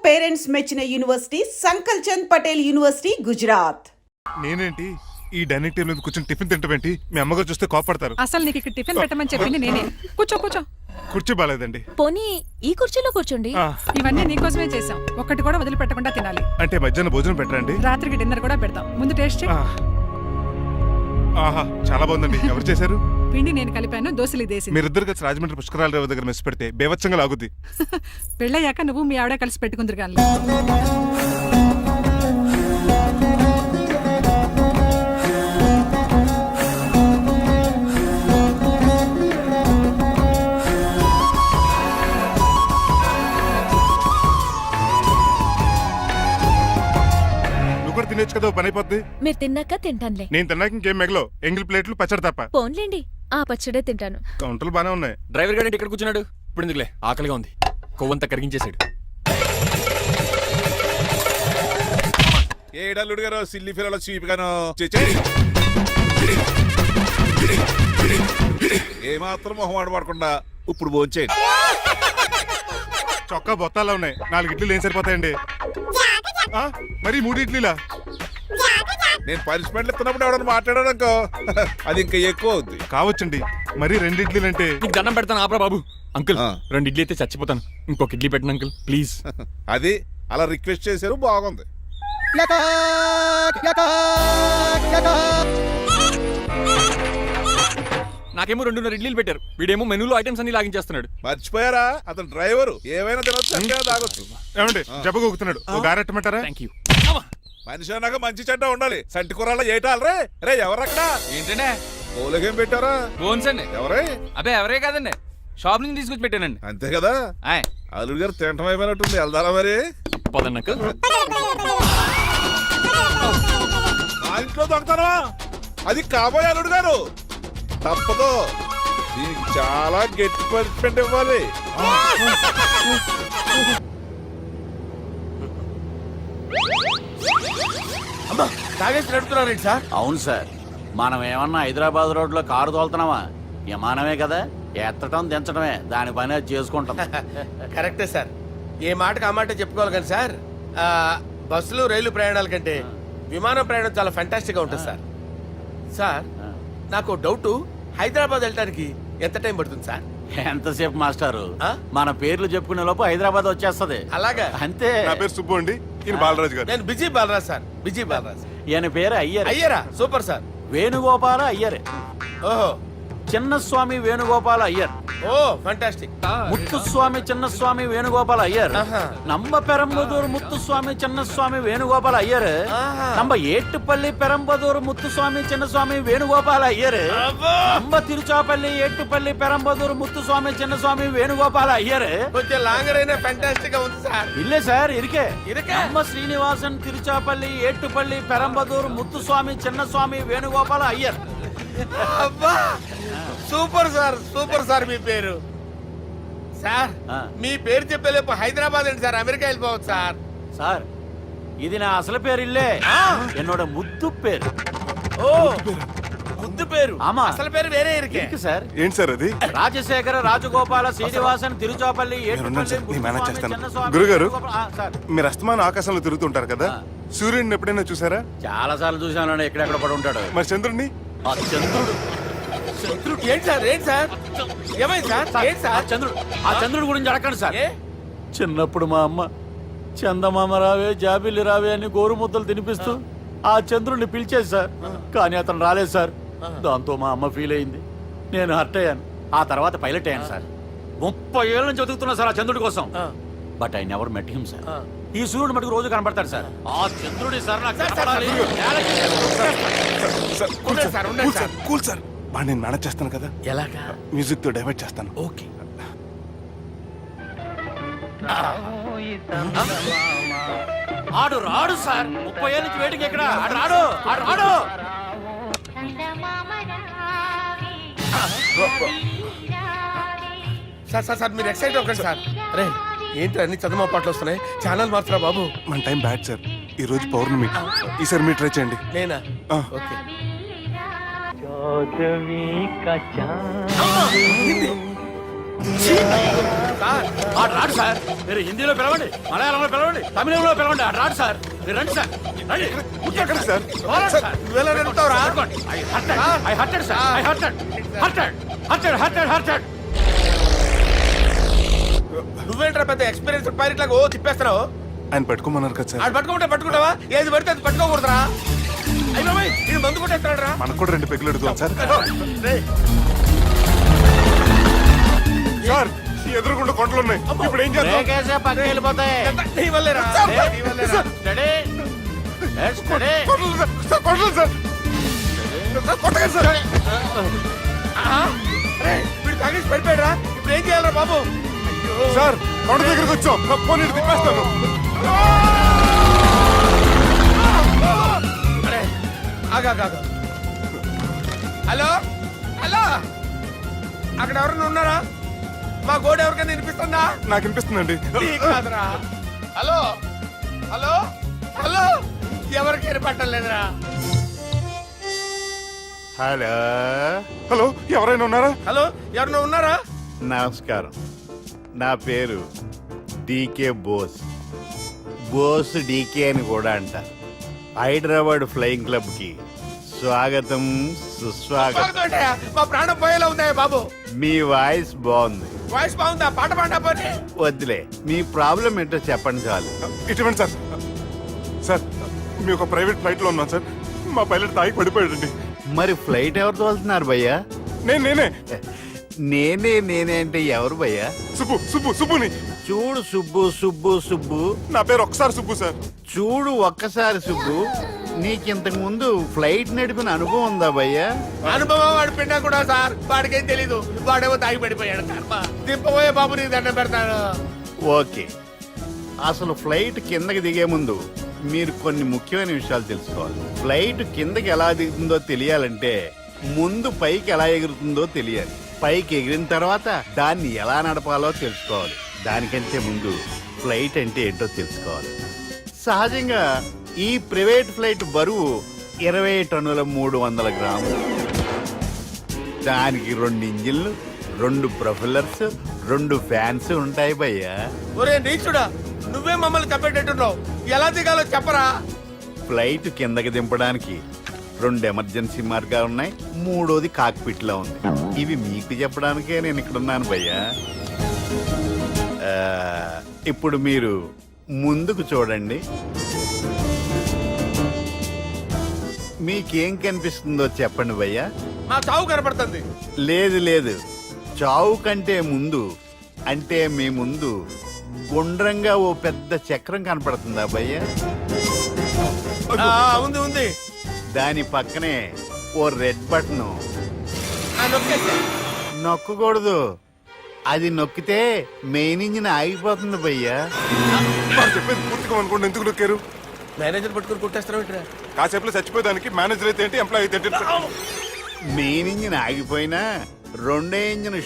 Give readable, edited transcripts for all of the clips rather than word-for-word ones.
Parents మెచ్చిన university సంకల్ Chand Patel university Gujarat. నేనేంటి ఈ డైనింగ్ టేబుల్ మీద కూర్చొని టిఫిన్ తింటామేంటి? మీ అమ్మగారు చూస్తే కోపడతారు. అసలు నీకు ఇక్కడ టిఫిన్ పెట్టమని చెప్పింది నేనే. కూర్చో కూర్చో. కుర్చీ బాలేదండి. పోనీ ఈ కుర్చీలో కూర్చోండి. ఇవన్నీ నీకోసమే చేసాం, ఒక్కటి కూడా వదిలిపెట్టకుండా తినాలి. అంటే మధ్యాహ్నం భోజనం పెట్టరండి? రాత్రికి డిన్నర్ కూడా పెడతాం. ముందు టేస్ట్ చేయి. ఆహా చాలా బాగుందండి. ఎవరు చేశారు? పిండి నేను కలిపాను, దోశలు దేశీ. మీరిద్దరు కలిసి రాజమండ్రి పుష్కరాల రేవు దగ్గర మెస్ పెడితే బేవచ్చంగా లాగుద్ది. పెళ్ళయ్యాక నువ్వు మీ ఆవిడ కలిసి పెట్టుకుందరు కానీ. తినేచ్చు కదా, పని అయిపోద్ది. మీరు తిన్నాక తింటానులే. నేను తిన్నాక ఇంకేం మిగలో ఎంగిల్ ప్లేట్లు పచ్చడి తప్ప. పోన్లేండి, ఆ పచ్చడే తింటాను. కౌంటర్లు బానే ఉన్నాయి. డ్రైవర్ గారి ఇక్కడ కూర్చున్నాడు. ఇప్పుడు ఎందుకులే, ఆకలిగా ఉంది. కొవ్వంతా కరిగించేశాడు. ఏడల్లుడు గారు సిల్లి ఫిల్లలో చీపిగాను ఏమాత్రం మొహమాట పడకుండా ఇప్పుడు భోంచేయండి. చొక్కా బొత్తాలా ఉన్నాయి. 4 ఇడ్లీలు ఏం సరిపోతాయండి? మరి 3 ఇడ్లీలా? నేను పనిష్మెంట్లు ఇస్తున్నప్పుడు ఎవడన్నా మాట్లాడానుకో అది ఇంకా ఎక్కువ అవుద్ది. కావచ్చండి, మరి 2 ఇడ్లీలు అంటే. నీకు దండం పెడతాను ఆపరా బాబు. అంకుల్ 2 ఇడ్లీ అయితే చచ్చిపోతాను. ఇంకొక ఇడ్లీ పెట్టండి అంకుల్ ప్లీజ్. అది అలా రిక్వెస్ట్ చేశారు, బాగుంది. నాకేమో 2.5 ఇడ్లీలు పెట్టారు. వీడేమో మెనూలో ఐటమ్స్ అన్ని లాగించేస్తున్నాడు. మర్చిపోయారా, అతను డ్రైవరు. ఏమైనా తినొచ్చు, అంటే తాగొచ్చు. ఏమండి జబ్బగొక్కుతున్నాడు, ఓ గారెట్టమంటారా? Thank you. మనిషి అన్నాక మంచి చెడ్డ ఉండాలి. సంటి కూరల్లో ఏటాలరే. రే ఎవరక్కడ? ఏంటంటే పోలేకేం పెట్టారా? బోన్స్ అండి. ఎవరే? అబ్బే ఎవరే కాదండి, షాప్ నుంచి తీసుకొచ్చి పెట్టానండి. అంతే కదా. అల్లుడు గారు తింటం అయిపోయినట్టుంది. వెళ్దారా మరి? పదండి అంకుల్. మా ఇంట్లో దొంగతనమా? అది కాబోయే అల్లుడు గారు. తప్పదు, దీనికి చాలా గట్టి పనిష్మెంట్ ఇవ్వాలి. తాగేసి నడుపుతున్నారండి సార్? అవును సార్, మనం ఏమన్నా హైదరాబాద్ రోడ్లో కారు తోలుతున్నామా? విమానమే కదా, ఎత్తటం దించడమే దాని పని అది చేసుకుంటాం. కరెక్టే సార్, ఏ మాటకు ఆ మాట చెప్పుకోవాలి కానీ సార్, బస్సులు రైలు ప్రయాణాల కంటే విమానం ప్రయాణం చాలా ఫ్యాంటాస్టిక్గా ఉంటుంది సార్. సార్ నాకు డౌట్, హైదరాబాద్ వెళ్ళడానికి ఎంత టైం పడుతుంది సార్? ఎంతసేపు మాస్టారు, మన పేర్లు చెప్పుకునే లోపు హైదరాబాద్ వచ్చేస్తది. అలాగా? అంతే. నా పేరు సుబ్బు అండి, ఈయన బాలరాజు గారు. నేను B G Balaraj sir. B G Balaraj. ఈయన పేరు అయ్యర్. అయ్యరా? Super sir. వేణుగోపాల అయ్యర్. ఓహో. చిన్నస్వామి వేణుగోపాల అయ్యర్. ఓ ఫంటాస్టిక్. ముత్తుస్వామి చిన్నస్వామి వేణుగోపాల అయ్యర్. நம்ம பெரம்பதூர் முத்துசுவாமி சின்னசுவாமி வேணுகோபால ஐயர். நம்ம ஏட்டுப்பள்ளி பெரம்பதூர் முத்துசுவாமி சின்னசுவாமி வேணுகோபால ஐயர். நம்ம తిరుచాపల్లి ఏట్టుపల్లి పెరంబదూర్ ముత్తుస్వామి చిన్నస్వామి వేణుగోపాల అయ్యర్. కొంచెం లాంగర్ అయినా ఫ్యాంటాస్టిక్ గా ఉంది సార్. ఇల్లే సార్ ఇరికే. ఇరికే. நம்ம శ్రీనివాసన్ తిరుచాపల్లి ఏట్టుపల్లి పెరంబదూర్ ముత్తుస్వామి చిన్నస్వామి వేణుగోపాల అయ్యర్. అబ్బా సూపర్ సార్, సూపర్ సార్. మీ పేరు సార్, మీ పేరు చెప్పేలేపు హైదరాబాద్ అండి సార్, అమెరికా వెళ్ళిపోవచ్చు సార్. సార్ ఇది నా అసలు పేరు ఇల్లే, என்னோட ముద్దు పేరు. ఓ ముద్దు పేరు. ఆమా, అసలు పేరు వేరే ఇరికే సార్. ఏంటి సార్ అది? రాజశేఖర రాజగోపాల శ్రీనివాసన్ తిరుచాపల్లి గురుగారు, మీరు అస్తమానం ఆకాశంలో తిరుగుతుంటారు కదా, సూర్యుడిని ఎప్పుడైనా చూసారా? చాలా సార్లు చూసాను, ఎక్కడెక్కడ పడి ఉంటాడు. మరి చంద్రుడిని? ఆ చంద్రుడు. ఏంటి సార్, ఏంటి సార్, ఏమైంది సార్? ఏంటి సార్? ఆ చంద్రుడు గురించి అడగండి సార్. చిన్నప్పుడు మా అమ్మ చందమామ రావే జాబిల్లి రావే అని గోరు ముద్దలు తినిపిస్తూ ఆ చంద్రుడిని పిలిచేది సార్, కానీ అతను రాలేదు సార్. దాంతో మా అమ్మ ఫీల్ అయింది, నేను హర్ట్ అయ్యాను. ఆ తర్వాత పైలట్ అయ్యాను సార్. 30 ఏళ్ళ నుంచి చదువుతున్నా సార్ ఆ చంద్రుడి కోసం. But I never met him sir. ఈ సూర్యుడు మటుకు రోజు కనబడతాడు సార్. ఆ చంద్రుడి సార్ నాకు కూల్ సార్, బాగా నేను మేనేజ్ చేస్తాను కదా. ఎలాగా? మ్యూజిక్ తో డైవర్ట్ చేస్తాను. ఓకే. ఆడు రాడు సార్, 30 ఏళ్ళ నుంచి వేటికి ఎక్కడ ఆడు రాడు. ఆడు రాడు. సార్ సార్ సార్ మీరు ఎక్సైట్ అవ్వకండి సార్. అరే ఏంటి అన్ని చదువు పాటలు వస్తున్నాయి, ఛానల్ మారుతురా బాబు. మన టైం బ్యాడ్ సార్, ఈ రోజు పౌర్ణమి. ఈసారి మీరు ట్రై చేయండి. నేనా? ఓకే. సార్ ఆడు రాడు సార్. మీరు హిందీలో పిలవండి, మలయాళంలో పిలవండి, తమిళంలో పిలవండి. ఆడు రాడు సార్. మీరు రండి సార్. రండి. ఎక్కడ సార్? పోరాడు సార్. నువ్వెలా నడుపుతావురా? I hurted, sir. I hurted. నువ్వేంట్రా పెద్ద ఎక్స్పీరియన్స్ పైలట్ లాగా ఓ తిప్పేస్తున్నావు. ఆయన పట్టుకోమన్నారు కదా సార్. ఆడు పట్టుకుంటావా? ఏది పడితే అది పట్టుకోకూడదురా. అయ్యి బాబాయ్ ఇది మందు కొట్టేస్తాడు రా. మనకు కూడా 2 పెగ్గులు అడుగుతాం సార్. సార్ ఎదురుకుండా కొండలు ఉన్నాయి, ఇప్పుడు ఏం చేద్దాం? బ్రేకేసే పక్కకి వెళ్ళిపోతాయి. నీ వల్లేరా? నీ వల్లేరా? Steady. Yes, steady. Kondalu sir, sir, Kondalu sir. Sir, కొట్టకండి సార్. ఆహా. రేయ్, వీడు తాగేసి పడిపోయాడురా. ఇప్పుడు ఏం చేయాలరా బాబు? సార్ కొండ దగ్గరికి వచ్చాం, పోనీ ఇటు తిప్పేస్తాను. అరే, ఆగు. హలో హలో, అక్కడ ఎవరైనా ఉన్నారా? మా గోడ ఎవరికైనా వినిపిస్తుందా? నాకు అనిపిస్తుందండి. నీకు కాదురా. హలో హలో హలో, ఎవరికి వినపట్టలేదురా. హలో హలో, ఎవరైనా ఉన్నారా? హలో, ఎవరైనా ఉన్నారా? నమస్కారం, నా పేరు డీకే బోస్. బోస్ డీకే అని కూడా అంటారు. హైదరాబాద్ ఫ్లయింగ్ క్లబ్ కి స్వాగతం, సుస్వాగతం. బాగుందయ్యా, మా ప్రాణం పోయేలా ఉందా బాబు? మీ వాయిస్ బాగుంది. వాయిస్ బాగుందా? పాట పాడా పోనీ. వద్దులే, మీ ప్రాబ్లం ఏంటో చెప్పండి చాలు. ఇటువంటి సార్, సార్ మీ ఒక ప్రైవేట్ ఫ్లైట్ లో ఉన్నాం సార్. మా పైలట్ తాగి పడిపోయాడండి. మరి ఫ్లైట్ ఎవరు తోలుతున్నారు భయ్యా? నేనే నేనే అంటే ఎవరు భయ్యా? సుబ్బుని. చూడు సుబ్బు, నా పేరు ఒకసారి సుబ్బు సార్. చూడు ఒక్కసారి సుబ్బు, నీకింతకు ముందు ఫ్లైట్ నడిపిన అనుభవం ఉందా భయ్యా? అనుభవం వాడి పిండా కూడా సార్, వాడికేం తెలీదు. వాడేమో తాగి పడిపోయాడు. కర్మ. దింపబోయే బాబు నీకు దండం పెడతాను. ఓకే, అసలు ఫ్లైట్ కిందకి దిగే ముందు మీరు కొన్ని ముఖ్యమైన విషయాలు తెలుసుకోవాలి. ఫ్లైట్ కిందకి ఎలా దిగుతుందో తెలియాలంటే ముందు పైకి ఎలా ఎగురుతుందో తెలియాలి. పైకి ఎగిరిన తర్వాత దాన్ని ఎలా నడపాలో తెలుసుకోవాలి. దానికంటే ముందు ఫ్లైట్ అంటే ఏంటో తెలుసుకోవాలి. సహజంగా ఈ ప్రైవేట్ ఫ్లైట్ బరువు 20 టన్నుల 300 గ్రాములు. దానికి 2 ఇంజిన్లు, 2 ప్రొఫెల్లర్స్, 2 ఫ్యాన్స్ ఉంటాయి భయ్యా. ఒరే నీచుడా, నువ్వే మమ్మల్ని తప్పేటట్టున్నావు. ఎలా దిగాలో చెప్పరా? ఫ్లైట్ కిందకి దింపడానికి 2 ఎమర్జెన్సీ మార్గాలు ఉన్నాయి, 3వది కాక్పిట్ లో ఉంది. ఇవి మీకు చెప్పడానికే నేను ఇక్కడ ఉన్నాను భయ్యా. ఇప్పుడు మీరు ముందుకు చూడండి. మీకేం కనిపిస్తుందో చెప్పండి భయ్యా. మా చావు కనపడుతుంది. లేదు, చావు కంటే ముందు అంటే మీ ముందు గుండ్రంగా ఓ పెద్ద చక్రం కనపడుతుందా భయ్యా? ఉంది. దాని పక్కనే ఓ రెడ్ బటన్. నొక్కేసా. నొక్కకూడదు, అది నొక్కితే మెయిన్ ఇంజిన్ ఆగిపోతుంది భయ్యా. వాడు చెప్పేది పూర్తిగా అనుకోండి, ఎందుకు నొక్కారు? మేనేజర్ పట్టుకుని కొట్టేస్తారా ఏంట్రా? కాసేపులో చచ్చిపోయేదానికి మేనేజర్ అయితే ఏంటి, ఎంప్లాయ్ అయితే ఏంటి? మెయిన్ ఇంజిన్ ఆగిపోయినా రెండో ఇంజిన్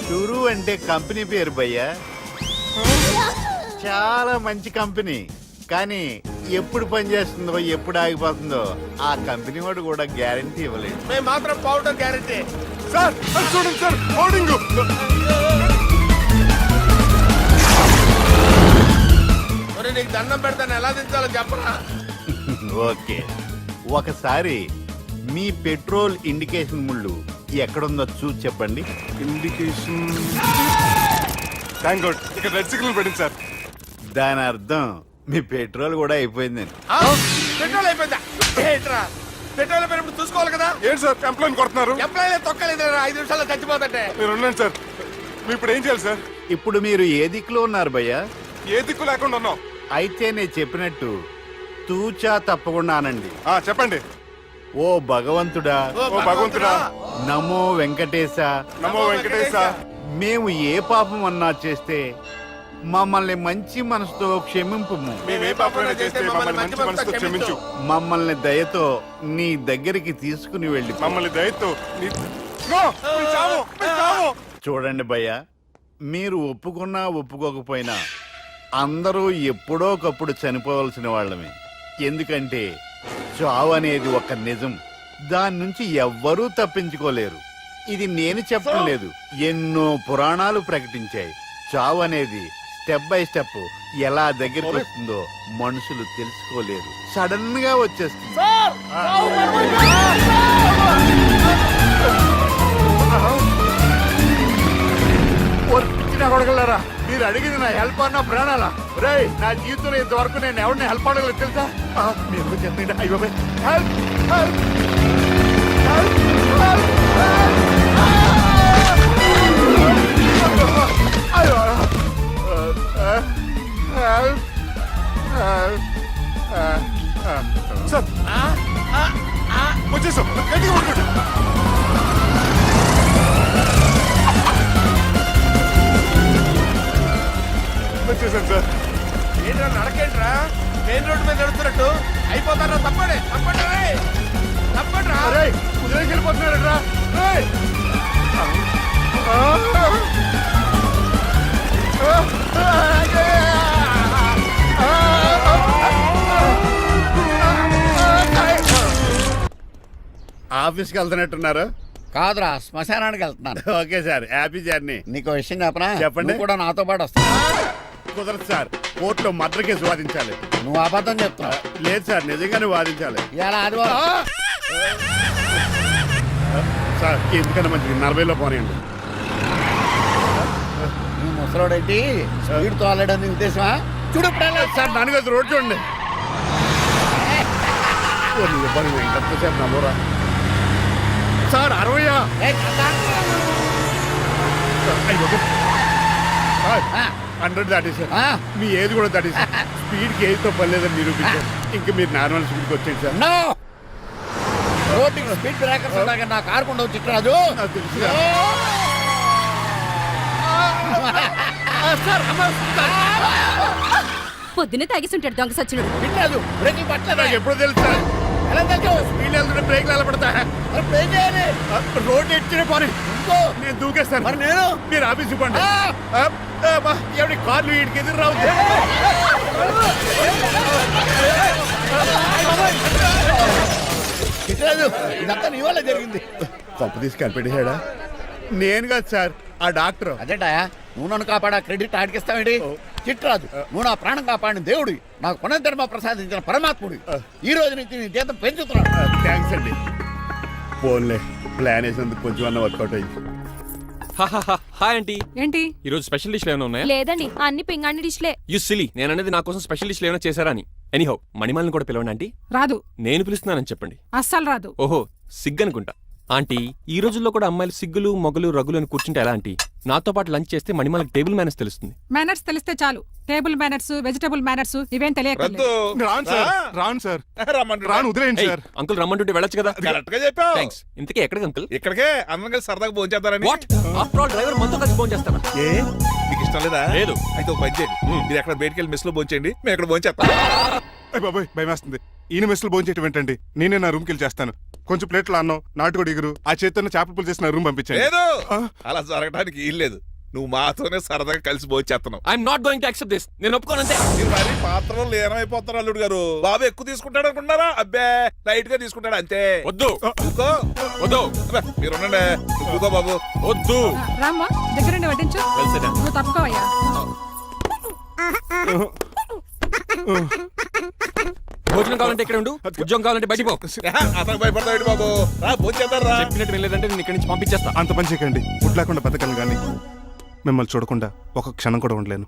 షురు అంటే కంపెనీ పేరు భయ్యా. చాలా మంచి కంపెనీ, కానీ ఎప్పుడు పనిచేస్తుందో ఎప్పుడు ఆగిపోతుందో ఆ కంపెనీ వాడు కూడా గ్యారంటీ ఇవ్వలేదు. మేము మాత్రం పౌడర్ గ్యారెంటీ. సార్ అది చూడండి సార్, హోర్డింగ్. ఒరే నీకు దండం పెడతాను, ఎలా దించాలో చెప్పరా? ఓకే, ఒకసారి మీ పెట్రోల్ ఇండికేషన్ ముళ్ళు ఎక్కడుందో చూసి చెప్పండి. ఇండికేషన్. థ్యాంక్ గాడ్, ఇక్కడ రెడ్ సిగ్నల్ పడింది సార్. దాని అర్థం మీ పెట్రోల్ కూడా అయిపోయిందని. పెట్రోల్ అయిపోయిందా? ఏంట్రా పెట్రోల్ అయిపోయినప్పుడు చూసుకోవాలి కదా. ఏంటి సార్ ఎంప్లాయ్ కొడుతున్నారు? ఎంప్లాయీ తొక్కలేదు. 5 నిమిషాల్లో చచ్చిపోతుంటే. మీరు ఉన్నాను సార్. మీరు ఇప్పుడు ఏం చేయాలి సార్? ఇప్పుడు మీరు ఏ దిక్కులో ఉన్నారు భయ్యా? ఏ దిక్కు లేకుండా ఉన్నాం. అయితే నేను చెప్పినట్టు తూచా తప్పకుండా అనండి. చెప్పండి. ఓ భగవంతుడా, ఓ భగవంతుడా, నమో వెంకటేశ, నమో వెంకటేశ. మేము ఏ పాపం అన్నా చేస్తే మమ్మల్ని మంచి మనసుతో క్షమింపు. మేము ఏ పాపమైనా చేస్తే మమ్మల్ని మంచి మనసుతో క్షమించు. మమ్మల్ని దయతో నీ దగ్గరికి తీసుకుని వెళ్ళి మమ్మల్ని దయతో చూడండి భయ్యా, మీరు ఒప్పుకున్నా ఒప్పుకోకపోయినా అందరూ ఎప్పుడో ఒకప్పుడు చనిపోవలసిన వాళ్ళమే. ఎందుకంటే చావు అనేది ఒక నిజం, దాని నుంచి ఎవ్వరూ తప్పించుకోలేరు. ఇది నేను చెప్పడం లేదు, ఎన్నో పురాణాలు ప్రకటించాయి. చావు అనేది స్టెప్ బై స్టెప్ ఎలా దగ్గరికి వస్తుందో మనుషులు తెలుసుకోలేరు, సడన్ గా వచ్చేస్తుంది. కొడగలరా, మీరు అడిగింది నా హెల్ప్ అన్న ప్రాణాలా? రేయ్, నా జీవితంలో ఇంతవరకు నేను ఎవరిని హెల్ప్ అడగలేదు తెలుసా? మీరు చెప్పండి. అయ్యో హెల్ప్ హెల్ప్ సార్ వచ్చేసాం, గట్టిగా పట్టుకోండి. వచ్చేసాం సార్. ఏంట్రా నడకేంట్రా, మెయిన్ రోడ్డు మీద నడుస్తున్నట్టు అయిపోతారా? తప్పండి తప్పండి రేయ్. తప్పండిరా. కుదిరేసి వెళ్ళిపోతున్నారట్రా. ఆఫీస్కి వెళ్తున్నట్టున్నారు? కాదురా, శ్మశానానికి వెళ్తున్నాను. Okay sir, happy journey. నీకు విషయం చెప్పనా? చెప్పండి. నువ్వు కూడా నాతో పాటు వస్తా. కుదరదు సార్, కోర్టులో మర్డర్ కేసు వాదించాలి. నువ్వు అబద్ధం చెప్తున్నావు. లేదు సార్, నిజంగానే వాదించాలి. ఇలా ఆదివారం సార్ ఎందుకన్నా మంచిది 40లో పోనీయండి. నీ ముసలోడేంటి స్పీడ్ తో ఆల్రెడీ ఉద్దేశమా? చూడు సార్ నాన్నగారు రోడ్ చూడండి. ఎంతసేపు నమ్మరా సార్? 60 100 దాటేశారు. మీ ఏది కూడా దాటేశారు. స్పీడ్కి ఏదితో పని లేదని నిరూపించారు. ఇంకా మీరు నార్మల్ స్పీడ్కి వచ్చేది సార్. రోడ్డు స్పీడ్ బ్రేకర్స్ ఉండగా నా కారు కొండ వచ్చి రాజు. నాకు తెలుసు సార్. పొద్దున్నే తాగిస్తుంటాడు దొంగ సచ్చినుడు. వినలేదు, బ్రేకింగ్ పట్టలేదు. నాకు ఎప్పుడో తెలుసు సార్. ఎలా తెలుసు? స్పీడ్ వెళ్తుంటే బ్రేక్లు ఎలా పడతా? బ్రేక్ చేయాలి. రోడ్ ఎట్టిన పోనీ నేను దూకేస్తాను. మరి నేను? మీరు ఆఫీస్ ఇవ్వండి. ఎవరి కార్లు వీడికి ఎదురు రావు. వినలేదు, ఇదంతా నీ వల్ల జరిగింది. తప్పు తీసి కనిపెట్టేశాడా? నేను కాదు సార్, ఆ డాక్టర్. అదేంటా నువ్వు నన్ను కాపాడా క్రెడిట్ ఆడికిస్తావేంటి? చిట్రాజు, నువ్వు నా ప్రాణం కాపాడిన దేవుడి, నాకు పునర్ధర్మ ప్రసాదించిన పరమాత్ముడి. ఈ రోజు నుంచి నీ జీతం పెంచుతున్నాడు. థ్యాంక్స్ అండి. ఫోన్లే, ప్లాన్ వేసినందుకు కొంచెం అన్న వర్కౌట్ అయ్యింది. Hi aunty. ఏంటి? ఈ రోజు స్పెషల్ డిష్లు ఏమైనా ఉన్నాయా? లేదండి, అన్ని పింగాణి డిష్లే. యు సిలీ, నేను అనేది నా కోసం స్పెషల్ డిష్లు ఏమైనా చేశారా అని. ఎనీహౌ, మణిమాలని కూడా పిలవండి ఆంటీ. రాదు, నేను పిలుస్తున్నానని చెప్పండి. అస్సలు రాదు. ఓహో, సిగ్గనుకుంటా. ఆంటీ, ఈ రోజుల్లో కూడా అమ్మాయిలు సిగ్గులు మొగలు రగులు అని కూర్చుంటే ఎలా ఆంటీ? నాతో పాటు లంచ్ చేస్తే మణిమాలకి టేబుల్ మేనర్స్ తెలుస్తుంది. మేనర్స్ తెలిస్తే చాలు. టేబుల్ మేనర్స్, వెజిటబుల్ మేనర్స్ ఇవేం తెలియదు. రాను సార్, రాను సార్, రాను, వదిలేయండి సార్. అంకుల్ రమ్మంటుంటే వెళ్ళొచ్చు కదా. కరెక్ట్ గా చెప్పావు. థ్యాంక్స్. ఇంతకీ ఎక్కడికి అంకుల్? ఇక్కడికే అందరం కలిసి సరదాగా భోంచేద్దారని. వాట్? ఆఫ్టర్ ఆల్ డ్రైవర్ మనతో కలిసి ఫోన్ చేస్తాను. ఏ మీకు ఇష్టం లేదా? లేదు. అయితే ఒక పని చేయండి, మీరు ఎక్కడ బయటికి వెళ్ళి మెస్ లో భోంచేయండి, మేము ఎక్కడ భోంచేస్తాం. బాబాయ్ భయం వేస్తుంది. ఈయన మెస్సులు భోంచేయటం ఏంటండి? నేనే నా రూమ్కి వెళ్ళి చేస్తాను. కొంచెం ప్లేట్లు అన్నం, నాటుకోడి ఇగురు, ఆ చేతితో చేపల పులుసు చేసిన రూమ్ పంపించండి. లేదు, అలా జరగడానికి ఏం లేదు. నువ్వు మాతోనే సరదాగా కలిసి భోంచేస్తున్నావు. I'm not going to accept this. నేను ఒప్పుకోనంతే. మీరు మరి పాత్రలో లీనమైపోతారు అల్లుడు గారు. బాబు ఎక్కువ తీసుకుంటాడు అనుకుంటారా? అబ్బే, లైట్ గా తీసుకుంటాడు అంతే. వద్దు, ఊకో. వద్దు. అబ్బే, మీరు ఉండండి. ఊకో బాబు. వద్దు. రామ్మా, దగ్గరుండి వడ్డించు. Well said. నువ్వు తప్పుకోవయ్యా. భోజనం కావాలంటే ఇక్కడ ఉండు, ఉద్యోగం కావాలంటే బయటికి పో. అతను భయపడతాడు బాబు. రా భోంచేద్దాం రా. చెప్పినట్టు వెళ్ళలేదంటే నేను ఇక్కడి నుంచి పంపించేస్తా. అంత పని చేయకండి. ఫుడ్ లేకుండా బతకను కానీ మిమ్మల్ని చూడకుండా ఒక క్షణం కూడా ఉండలేను.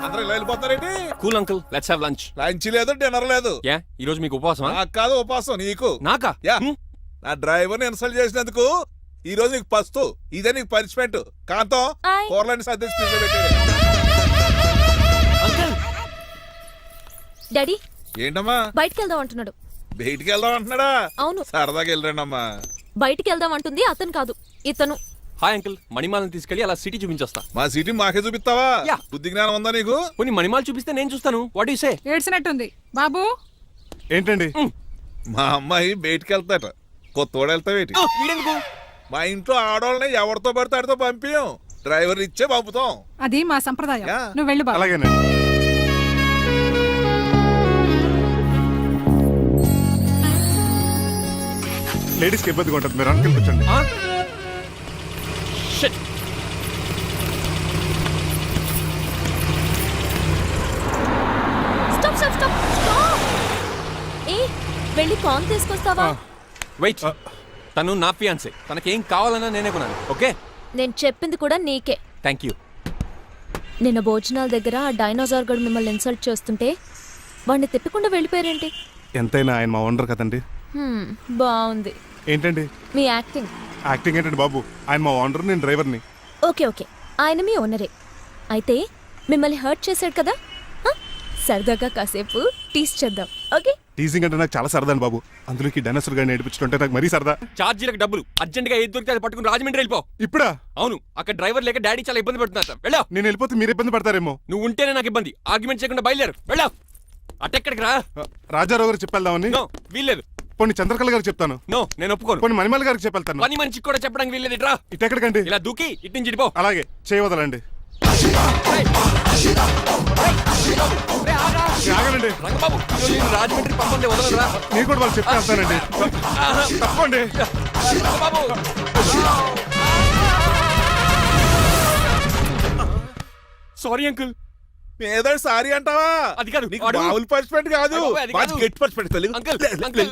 అందరూ ఇలా వెళ్ళిపోతారేంటి? Cool uncle, let's have lunch. Lunch లేదు, డిన్నర్ లేదు. యా, ఈ రోజు మీకు ఉపవాసమా? నాకు కాదు ఉపవాసం, నీకు. నాకా? యా, నా డ్రైవర్ని ఇన్సల్ట్ చేసినందుకు ఈ రోజు నీకు పస్తు, ఇదే నీకు పనిష్మెంట్. కాంతం ఆయ్. కూరలని సర్దేసి ఫ్రిడ్జ్లో పెట్టేయ్. అంకుల్, డాడీ ఏంటమ్మా బయటికి వెళ్దాం అంటున్నాడు. బయటికి వెళ్దాం అంటున్నాడా? అవును, సరదాగా వెళ్ళరండి అమ్మా. బయటికి వెళ్దాం అంటుంది అతను కాదు, ఇతను. Hi uncle. మణిమాలని తీసుకెళ్లి అలా సిటీ చూపించొస్తా. మా సిటీ మాకే చూపిస్తావా? యా. బుద్ధి జ్ఞానం ఉందా నీకు? కొన్ని మణిమాలు చూపిస్తే నేను చూస్తాను. What you say? ఏడ్చినట్టుంది. బాబు, ఏంటండి? మా అమ్మాయి బయటికి వెళ్తాట. కొత్తోడు వెళ్తావేటి? వీడెందుకు? మా ఇంట్లో ఆడవాళ్ళని ఎవరితో పడితే ఆడితో పంపించాం, డ్రైవర్ ఇచ్చే పంపుతాం. అది మా సంప్రదాయం. యా. నువ్వు వెళ్ళు బాబు. అలాగేనండి. లేడీస్కి ఇబ్బందిగా ఉంటుంది, మీరు వెనక్కి కూర్చోండి. Shit. Stop stop stop stop. ఏ వెళ్ళి పాన్ తీసుకొస్తావా? వెయిట్, తను నా ఫియాన్సే, తనకేం కావాలన్నా నేనే కొనాలి. ఓకే, నేను చెప్పింది కూడా నీకే. Thank you. నిన్న భోజనాల దగ్గర ఆ డైనోసార్ గడు మిమ్మల్ని ఇన్సల్ట్ చేస్తుంటే వాడిని తిప్పకుండా వెళ్ళిపోయారేంటి? ఎంతైనా ఆయన మా ఓనర్ కదండి. బాగుంది ఏంటండి మీ యాక్టింగ్. యాక్టింగ్ ఏంటండి బాబు, ఆయన మా ఓనర్, నేను డ్రైవర్ని. ఓకే ఓకే, ఆయన మీ ఓనరే. అయితే మిమ్మల్ని హర్ట్ చేశాడు కదా, హ? సరదాగా కాసేపు టీస్ చేద్దాం. ఓకే, టీజింగ్ అంటే నాకు చాలా సరదా అండి బాబు, అందులోకి డైనోసర్ గారిని నేర్పించుకుంటే నాకు మరీ సరదా. ఛార్జీలకు డబ్బులు అర్జెంట్ గా ఏది దొరికితే అది పట్టుకుని రాజమండ్రి వెళ్ళిపో. ఇప్పుడా? అవును, అక్కడ డ్రైవర్ లేక డాడీ చాలా ఇబ్బంది పడుతున్నారు. వెళ్ళావు. నేను వెళ్ళిపోతే మీరు ఇబ్బంది పడతారేమో. నువ్వు ఉంటేనే నాకు ఇబ్బంది. ఆర్గ్యుమెంట్ చేయకుండా బయలుదేరు. వెళ్ళావు. అటెక్కడికి రా. రాజారావు గారు చెప్పేద్దామని. నో, వీల్లేదు. పోనీ చంద్రకళ గారికి చెప్తాను. నో, నేను ఒప్పుకోను. పోనీ మణిమాల గారికి చెప్పేళ్తాను. పని మనిషికి కూడా చెప్పడానికి వీల్లేదు. ఇట్రా. ఇటు ఎక్కడికండి? ఇలా దూకి ఇటు నుంచి ఇటుపో. అలాగే చేయవదలండి. ఆగనండి రంగబాబు, నేను రాజమండ్రి పంపండి, వదలరా. మీరు కూడా వాళ్ళు చెప్పేస్తానండి. తప్పండి రంగబాబు. Sorry uncle. ఏదో సారీ అంటావా? అది కాదు, నీకు వాడు- మామూలు పనిష్మెంట్ కాదు, అది కాదు. గట్టి పనిష్మెంట్. అంకుల్, అంకుల్,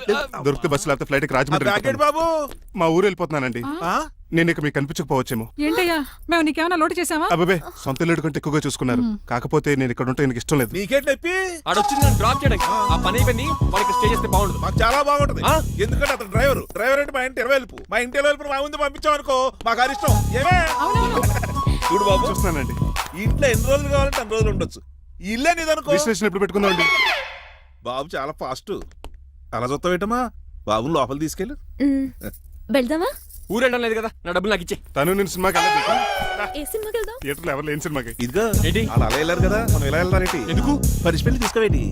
దొరికితే బస్సు లేకపోతే ఫ్లైట్ రాజమండ్రి బ్యాకెట్ వెళ్ళిపోతాను. బాబు. మా ఊరు వెళ్ళిపోతున్నానండి. ఆ? నేను ఇక మీకు కనిపించకపోవచ్చేమో. ఏంటయ్యా మేము నీకేమైనా లోటు చేసావా? అబ్బాబే సొంత ఇల్లు కంటే ఎక్కువగా చూసుకున్నారు. కాకపోతే నేను ఇక్కడ ఉంటే నాకు ఇష్టం లేదు. నీకేంటి నొప్పి? ఆడొచ్చింది నన్ను డ్రాప్ చేయడానికి. ఆ పని అయిపోయింది. వాడికి స్టే చేస్తే బాగుండదు. మాకు చాలా బాగుంటది. ఆ? ఎందుకంటే అతను డ్రైవర్ అంటే మా ఇంటి ఇరవైపు, మా ఇంటి ఇరవైపు మా ముందు పంపించామనుకో మాకు అది ఇష్టం. ఏమే చూడు బాబు, చూస్తున్నానండి. ఇంట్లో ఎన్ని రోజులు కావాలంటే అన్ని రోజులు ఉండొచ్చు. ఈ ఇల్లే నీదనుకో. రిజిస్ట్రేషన్ ఎప్పుడు పెట్టుకుందామండి? బాబు చాలా ఫాస్ట్. అలా చూస్తావేటమ్మా? బాబుని లోపల తీసుకెళ్ళు. వెళ్దామా? ఊరెళ్ళడం లేదు కదా, నా డబ్బులు నాకు ఇచ్చే. తను నేను సినిమాకి వెళ్ళదు. ఏ సినిమాకి వెళ్దాం? థియేటర్లో ఎవరు లేని సినిమాకి. ఇదిగో ఏంటి? అలా అలా వెళ్ళారు కదా, మనం ఇలా వెళ్తారేంటి? ఎందుకు? పనిష్మెంట్ తీసుకోవేటి?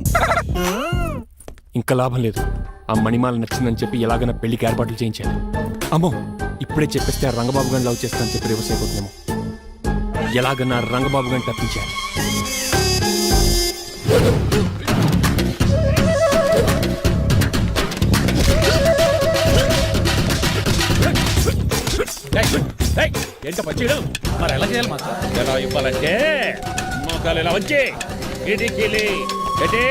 ఇంకా లాభం లేదు. ఆ మణిమాల నచ్చిందని చెప్పి ఎలాగైనా పెళ్లికి ఏర్పాట్లు చేయించాను. అమ్మో, ఇప్పుడే చెప్పేస్తే ఆ రంగబాబు గారిని లవ్ చేస్తానని చెప్పి రివర్స్ అయిపోతుందేమో. ఎలాగన్నా రంగబాబు గారిని తప్పించాలి. ఏంట పచ్చీడు మరి ఎలా చేయాలి మాకు? ఎలా ఇవ్వాలంటే మోకాలు ఎలా వచ్చి ఇడికిలి అది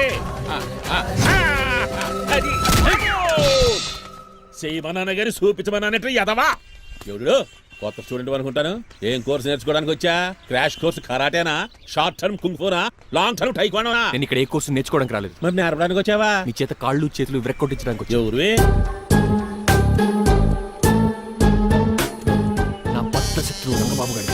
చేయమన్నాను గారి చూపించమన్నానట్టు ఎదవా ఎవడు కొత్త స్టూడెంట్ అనుకుంటాను. ఏం కోర్సు నేర్చుకోవడానికి వచ్చా? క్రాష్ కోర్సు కరాటేనా, షార్ట్ టర్మ్ కుంగ్ఫూనా, లాంగ్ టర్మ్ టైక్వాండోనా? నేను ఇక్కడ ఏ కోర్సు నేర్చుకోవడానికి రాలేదు. మరి నేర్పడానికి వచ్చావా? మీ చేత కాళ్ళు చేతులు విరక్కొట్టించడానికి వచ్చాను. ఎవరు? నా బద్ద శత్రువు రంగబాబు గారు.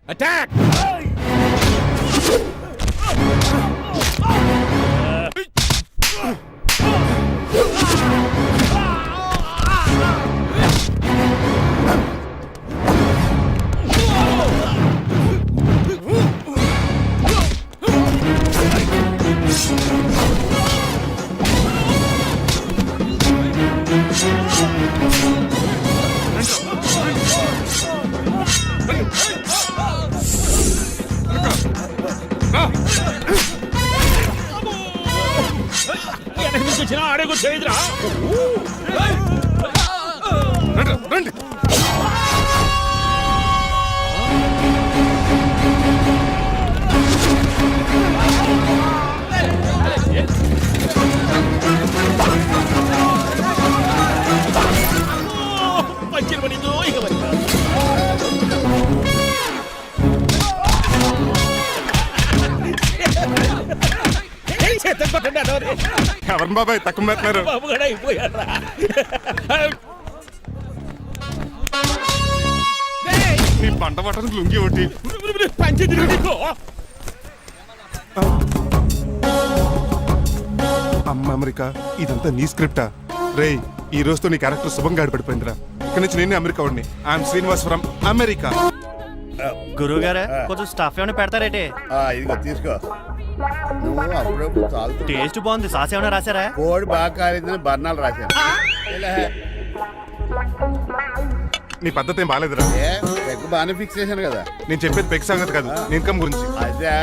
అటాక్! అడుగు చేయదురా. రండి. మంచి పడిందో ఇక ఎవరు బాబాయ్ తక్కువ పెట్టినారు? బాబు కూడా అయిపోయారా? నీ పంట పట్టడానికి లుంగి ఒకటి. పంచి తిరుగుకో. అమ్మ అమెరికా, ఇదంతా నీ స్క్రిప్టా? రేయ్, ఈ రోజుతో నీ క్యారెక్టర్ శుభంగా ఆడిపడిపోయిందిరా. ఇక్కడి నుంచి నేనే అమెరికా వాడిని. I'm Srinivas from America. గురువు గారు కొంచెం స్టఫ్ ఏమైనా పెడతారేటే? ఇదిగో తీసుకో. నువ్వు అప్పుడప్పుడు చాలు. టేస్ట్ బాగుంది. సాస్ ఏమైనా రాశారా? కోడి బాగా కాలేదని బర్ణాలు రాశాను. నీ పద్ధతి ఏం బాగాలేదురా. పెగ్గు బాగానే ఫిక్స్ చేశాను కదా. నేను చెప్పేది పెక్ సంగతి కాదు, ఇన్కమ్ గురించి. అదే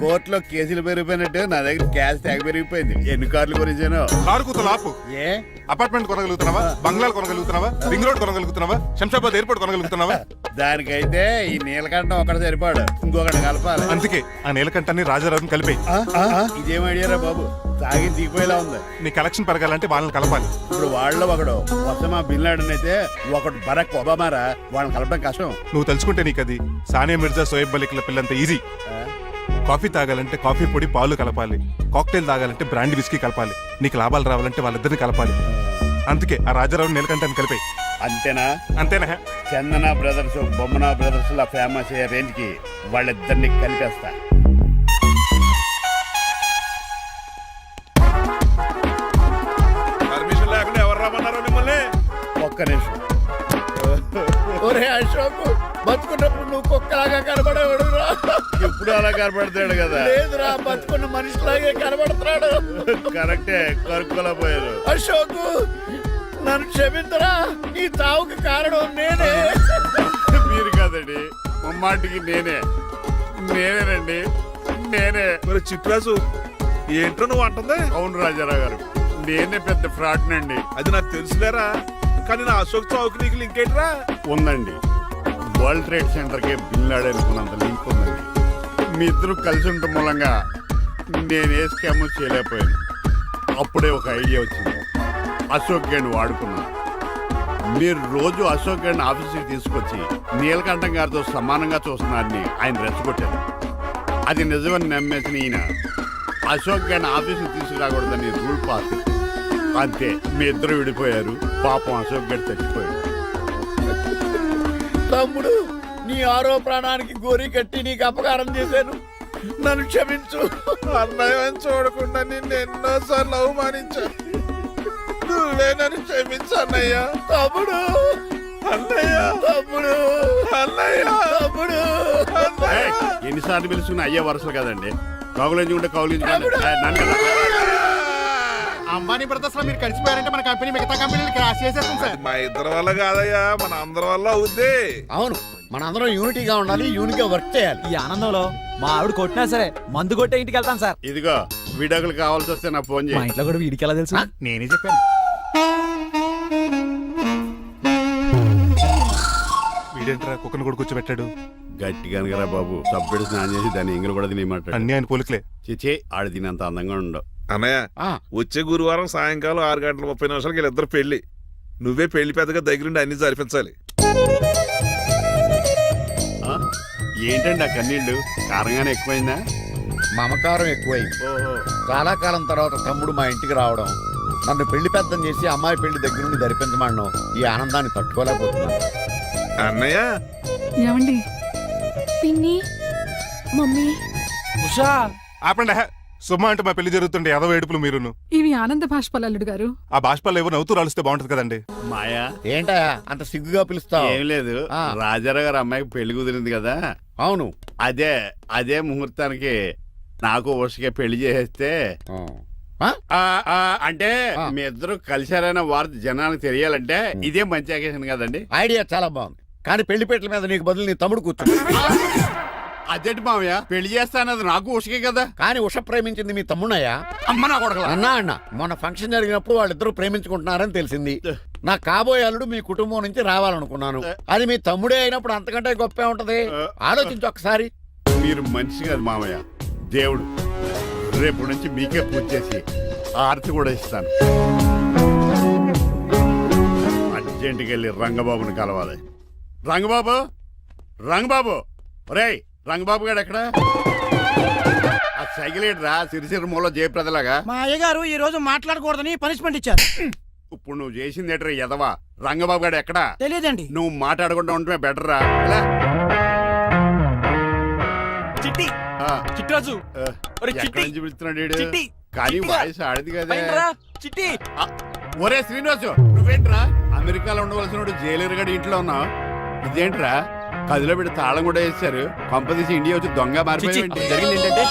కోర్టులో కేసులు పెరిగిపోయినట్టు నా దగ్గర క్యాష్ తెగ పెరిగిపోయింది. ఎన్ని కార్లు కొనిచ్చాను? కారు కూతలు ఆపు. ఏ అపార్ట్మెంట్ కొనగలుగుతున్నావా? బంగ్లాలు కొనగలుగుతున్నావా? రింగ్ రోడ్ కొనగలుగుతున్నావా? శంషాబాద్ ఎయిర్పోర్ట్ కొనగలుగుతున్నావా? దానికైతే ఈ నీలకంఠం ఒకటి సరిపాడు, ఇంకొకటి కలపాలి. అందుకే ఆ నీలకంఠాన్ని రాజారావుని కలిపే. ఇదేం ఐడియారా బాబు, తాగి దిగిపోయేలా ఉంది. నీ కలెక్షన్ పెరగాలంటే వాళ్ళని కలపాలి. ఇప్పుడు వాళ్ళలో ఒకడు ఒసమా బిన్ లాడెన్ అయితే ఒకడు బరాక్ ఒబామారా, వాళ్ళని కలపడం కష్టం. నువ్వు తలుచుకుంటే నీకు అది సానియా మిర్జా, సోయబ్ మలిక్ల పిల్లంత ఈజీ. కాఫీ తాగాలంటే కాఫీ పొడి పాలు కలపాలి, కాక్టైల్ తాగాలంటే బ్రాండ్ విస్కీ కలపాలి, నీకు లాభాలు రావాలంటే వాళ్ళిద్దరిని కలపాలి. అందుకే ఆ రాజారావు నీలకంఠాన్ని కలిపే. అంతేనా? అంతేనా? చందన బ్రదర్స్, బొమ్మన బ్రదర్స్ లా ఫేమస్ అయ్యే రేంజ్ కి వాళ్ళిద్దరిని కలిపేస్తా. పర్మిషన్ లేకుండా ఎవరు రమ్మన్నారో మిమ్మల్ని? ఒక్క నిమిషం. ఒరే అశోక్, బతుకున్నప్పుడు నువ్వు కుక్కలాగా కనబడేవాడురా. ఇప్పుడు అలా కనబడతాడు కదా? లేదురా, బతుకున్న మనిషిలాగే కనబడుతున్నాడు. కరెక్టే, కరుక్కోలా పోయారు. అశోక్, నన్ను క్షమించరా, ఈ తావుకి కారణం నేనే. మీరు కాదండి, ముమ్మాటికి నేనేనండి, నేనే. మరి చిట్రాజు ఏంటో నువ్వు అంటుంది? అవును రాజారావు గారు, నేనే పెద్ద ఫ్రాడ్ నండి. అది నాకు తెలుసులేరా, కానీ నా అశోక్ చౌక్ నీకు లింక్ ఏంట్రా? ఉందండి, వరల్డ్ ట్రేడ్ సెంటర్ కి బిన్ లాడెన్ అనుకున్నంత లింక్ ఉందండి. మీ ఇద్దరు కలిసి ఉండటం మూలంగా నేను ఏ స్కామ్ చేయలేకపోయాను. అప్పుడే ఒక ఐడియా వచ్చింది, అశోక్ గేణ్ వాడుకున్నాను. మీరు రోజు అశోక్ గేణ్ ఆఫీస్కి తీసుకొచ్చి నీలకంఠం గారితో సమానంగా చూస్తున్నారని ఆయన రెచ్చగొట్టారు. అది నిజమని నమ్మేసిన ఈయన అశోక్ గేణ్ ఆఫీస్కి తీసుకురాకూడదని రూల్ పాస్ చేశారు. అంతే, మీ ఇద్దరు విడిపోయారు. పాపం అశోక్ గేణ్ చచ్చిపోయాడు. తమ్ముడు, నీ ఆరో ప్రాణానికి గోరి కట్టి నీకు అపకారం చేశాను, నన్ను క్షమించు. అన్నయ్య చూడకుండా నిన్ను ఎన్నోసార్లు అవమానించాను, నువ్వే నన్ను క్షమించు అన్నయ్య. తమ్ముడు, అన్నయ్య, తమ్ముడు, అన్నయ్య, తమ్ముడు. ఎన్నిసార్లు పిలుచుకున్న అయ్యే వరుసలు కదండి, కౌలించుకుంటే కౌలించుకుంటే. అంబానీ బ్రదర్స్ లో మీరు కలిసిపోయారంటే మన కంపెనీ మిగతా కంపెనీలు క్రాష్ చేసేస్తాం సార్. మా ఇద్దరి వల్ల కాదయ్యా, మన అందరి వల్ల అవుద్ది. అవును, మనందరం యూనిటీగా ఉండాలి, యూనిట్గా వర్క్ చేయాలి. ఈ ఆనందంలో మా ఆవిడ కొట్టినా సరే మందు కొట్టే ఇంటికి వెళ్తాను సార్. ఇదిగో, విడాకులు కావాల్సి వస్తే నాకు ఫోన్ మా చేయి. ఇంట్లో కూడా వీడికి ఎలా తెలుసు? నేనే చెప్పాను. వీడేంట్రా కుక్కను కూడా కూర్చోబెట్టాడు? గట్టిగా అనగరా బాబు, సబ్బెడు స్నానం చేసి దాన్ని ఎంగిలి కూడా తినేయమంటాడు. అన్ని ఆయన పోలికలే. చిచే, ఆడు తినంత అందంగా ఉండవు. అన్నయ్య, వచ్చే గురువారం సాయంకాలం 6:30 వీళ్ళిద్దరు పెళ్లి. నువ్వే పెళ్లి పెద్దగా దగ్గరుండి అన్ని జరిపించాలి. ఏంటండి ఆ కన్నీళ్ళు? కారంగానే ఎక్కువైందా? మమకారం ఎక్కువైంది. చాలా కాలం తర్వాత తమ్ముడు మా ఇంటికి రావడం, నన్ను పెళ్లి పెద్దం చేసి అమ్మాయి పెళ్లి దగ్గర నుండి ధరిపించమనడం, ఈ ఆనందాన్ని తట్టుకోలేకపోతున్నాను. అన్నయ్య, ఏమండి? పిన్ని, మమ్మీ, ఉషా, ఆపండి. సుమా అంటే మా పెళ్లి జరుగుతుంటే ఏదో ఏడుపులు మీరును. ఇవి ఆనంద భాష్పాలు అల్లుడు గారు. ఆ బాష్పాలు ఏవో నవ్వుతూ రాలిస్తే బాగుంటది కదండి. మాయా, ఏంటా అంత సిగ్గుగా పిలుస్తావు? ఏం లేదు, రాజారావు గారు అమ్మాయికి పెళ్లి కుదిరింది కదా. అవును, అదే ముహూర్తానికి నాకు ఉషకే పెళ్లి చేసేస్తే, అంటే మీ ఇద్దరు కలిశారైన వార్త జనానికి తెలియాలంటే ఇదే మంచి అకేషన్ కదండి. ఐడియా చాలా బాగుంది, కానీ పెళ్లి పెట్టల మీద నీకు బదులు నీ తమ్ముడు కూర్చో. అదేంటి మామయ్య, పెళ్లి చేస్తానది నాకు ఉషకే కదా. కానీ ఉష ప్రేమించింది మీ తమ్ముడయ్యా. అమ్మ నా కొడకలా. అన్నా మొన్న ఫంక్షన్ జరిగినప్పుడు వాళ్ళిద్దరూ ప్రేమించుకుంటున్నారని తెలిసింది. నా కాబోయే అల్లుడు మీ కుటుంబం నుంచి రావాలనుకున్నాను. అది మీ తమ్ముడే అయినప్పుడు అంతకంటే గొప్పే ఉంటది. ఆలోచించు ఒకసారి. మీరు మనిషి కాదు మామయ్య, దేవుడు. రేపు నుంచి మీకే పూజ చేసి ఆర్తి కూడా ఇస్తాను. అర్జెంటుకి వెళ్ళి రంగబాబుని కలవాలి. రంగబాబు, రేయ్ రంగబాబు గారు ఎక్కడ? ఆ సైకిల్ ఏంట్రా సిరిసిరి మూల జయప్రదలాగా? మా అయ్యగారు ఈ రోజు మాట్లాడకూడదని పనిష్మెంట్ ఇచ్చారు. ఇప్పుడు నువ్వు చేసింది ఎట్రా ఎదవా? రంగబాబు గారు ఎక్కడా? తెలియదండి. నువ్వు మాట్లాడకుండా ఉండటమే బెటర్ రా. చిట్టి, చిట్రాజు, ఎక్కడి నుంచి పిలుస్తున్నాడు వీడు? కానీ వాయిస్ ఆడది కదా. చిట్టి, ఒరే శ్రీనివాసు, నువ్వేంట్రా అమెరికాలో ఉండవలసిన జైలర్ గడి ఇంట్లో ఉన్నావు? ఇదేంట్రా కదిలో పెట్టి తాళం కూడా వేశారు. కంపదీసి ఇండియా వచ్చి దొంగ మారిపోయింది. జరిగింది ఏంటంటే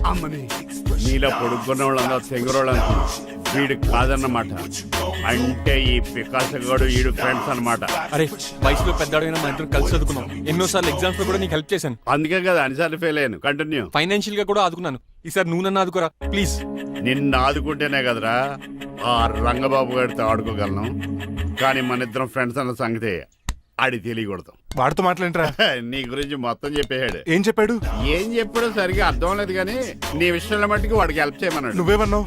అమ్మని, నీ మీలో పొడుక్కున్న వాళ్ళందరూ తెంగురోళ్ళు అనుకున్నా వీడు కాదన్నమాట. అంటే ఈ పికాసగాడు ఈడు ఫ్రెండ్స్ అన్నమాట. అరే వయసులో పెద్దవాడైనా మన ఇద్దరం కలిసి చదువుకున్నాం. ఎన్నోసార్లు ఎగ్జామ్స్ లో కూడా నీకు హెల్ప్ చేశాను. అందుకే కదా అన్నిసార్లు ఫెయిల్ అయ్యాను. కంటిన్యూ. ఫైనాన్షియల్ గా కూడా ఆదుకున్నాను. ఈసారి నువ్వు నన్ను ఆదుకోరా ప్లీజ్. నిన్ను ఆదుకుంటేనే కదరా ఆ రంగబాబు గారితో ఆడుకోగలను. కానీ మన ఇద్దరం ఫ్రెండ్స్ అన్న సంగతి ఆడి తెలియకూడదు. వాడితో మాట్లాడరా? నీ గురించి మొత్తం చెప్పేశాడు. ఏం చెప్పాడు? ఏం చెప్పాడో సరిగా అర్థం లేదు కానీ నీ విషయంలో మట్టుకు వాడికి హెల్ప్ చేయమన్నాడు. నువ్వేమన్నావు?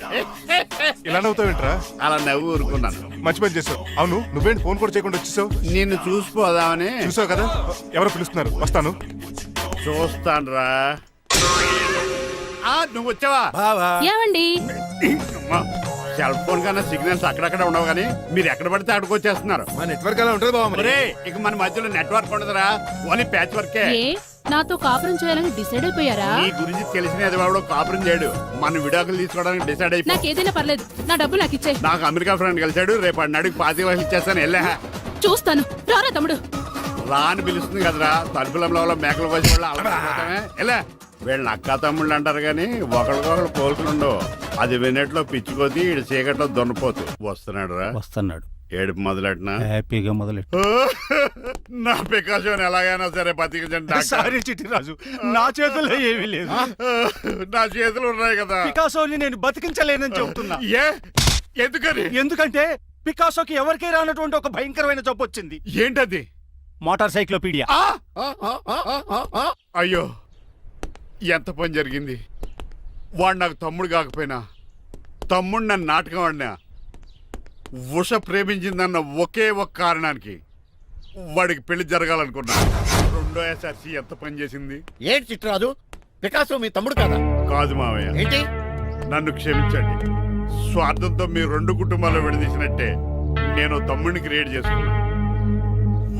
ఇలా నవ్వుతావేంట్రా? అలా నవ్వు ఊరుకున్నాను. మంచి పని చేసావు. అవును, నువ్వేంటి ఫోన్ కూడా చేయకుండా వచ్చేసావు? నిన్ను చూసిపోదామని. చూసావు కదా, ఎవరో పిలుస్తున్నారు, వస్తాను. చూస్తానురా. నువ్వు వచ్చావా? ఏమండి సెల్ ఫోన్ కన్నా సిగ్నల్స్ అక్కడక్కడ ఉండవు కానీ మీరు ఎక్కడ పడితే అక్కడికి వచ్చేస్తున్నారు. మా నెట్వర్క్ అలా ఉంటుంది బాబు. ఒరే, ఇక మన మధ్యలో నెట్వర్క్ ఉండదురా, ఓన్లీ ప్యాచ్ వర్కే. నాతో కాపురం చేయాలని డిసైడ్ అయిపోయారా? నీ గురించి తెలిసిన వాడు కాపురం చేయడు. మన విడాకులు తీసుకోవడానికి డిసైడ్ అయిపోయి. నాకేదైనా పర్లేదు, నా డబ్బు నాకు ఇచ్చే. నాకు అమెరికా ఫ్రెండ్ కలిశాడు, రేపు అడిగి 25,000 ఇచ్చేస్తాను. వెళ్ళా చూస్తాను, రారా తమ్ముడు. రాని పిలుస్తుంది కదరా, తలుపులంలో మేకలు కోసి వాళ్ళు అలవాటమే. ఎలా వీళ్ళని అక్క తమ్ముళ్ళు అంటారు కానీ ఒకరికొకరు పోల్చుండవు. అది వినట్లో పిచ్చుకోతి, ఇటు చీకట్లో దొన్నపోతు. వస్తున్నాడు రా. వస్తున్నాడు. ఏడుపు మొదలెట్నా? హ్యాపీగా మొదలెట్టు. నా పికాసోని ఎలాగైనా సరే బతికించండి. సారీ చిట్టిరాజు, నా చేతుల్లో ఏమీ లేదు. నా చేతులు ఉన్నాయి కదా. పికాసోని నేను బతికించలేనని చెబుతున్నా. ఏ ఎందుకని? ఎందుకంటే పికాసోకి ఎవరికీ రానటువంటి ఒక భయంకరమైన జబ్బు వచ్చింది. ఏంటది? Motor cyclopaedia. అయ్యో, ఎంత పని జరిగింది. వాడు నాకు తమ్ముడు కాకపోయినా తమ్ముడు నన్ను నాటకం ఆడినా ఉష ప్రేమించిందన్న ఒకే ఒక కారణానికి వాడికి పెళ్లి జరగాలనుకున్నా. రెండో ఎస్ఆర్సి ఎంత పని చేసింది. ఏంటి చిట్రాజు, పికాసో మీ తమ్ముడు కదా? కాదు మావయ్య, ఏంటి? నన్ను క్షమించండి. స్వార్థంతో మీ రెండు కుటుంబాలు విడదీసినట్టే నేను తమ్ముడిని క్రియేట్ చేసుకున్నా.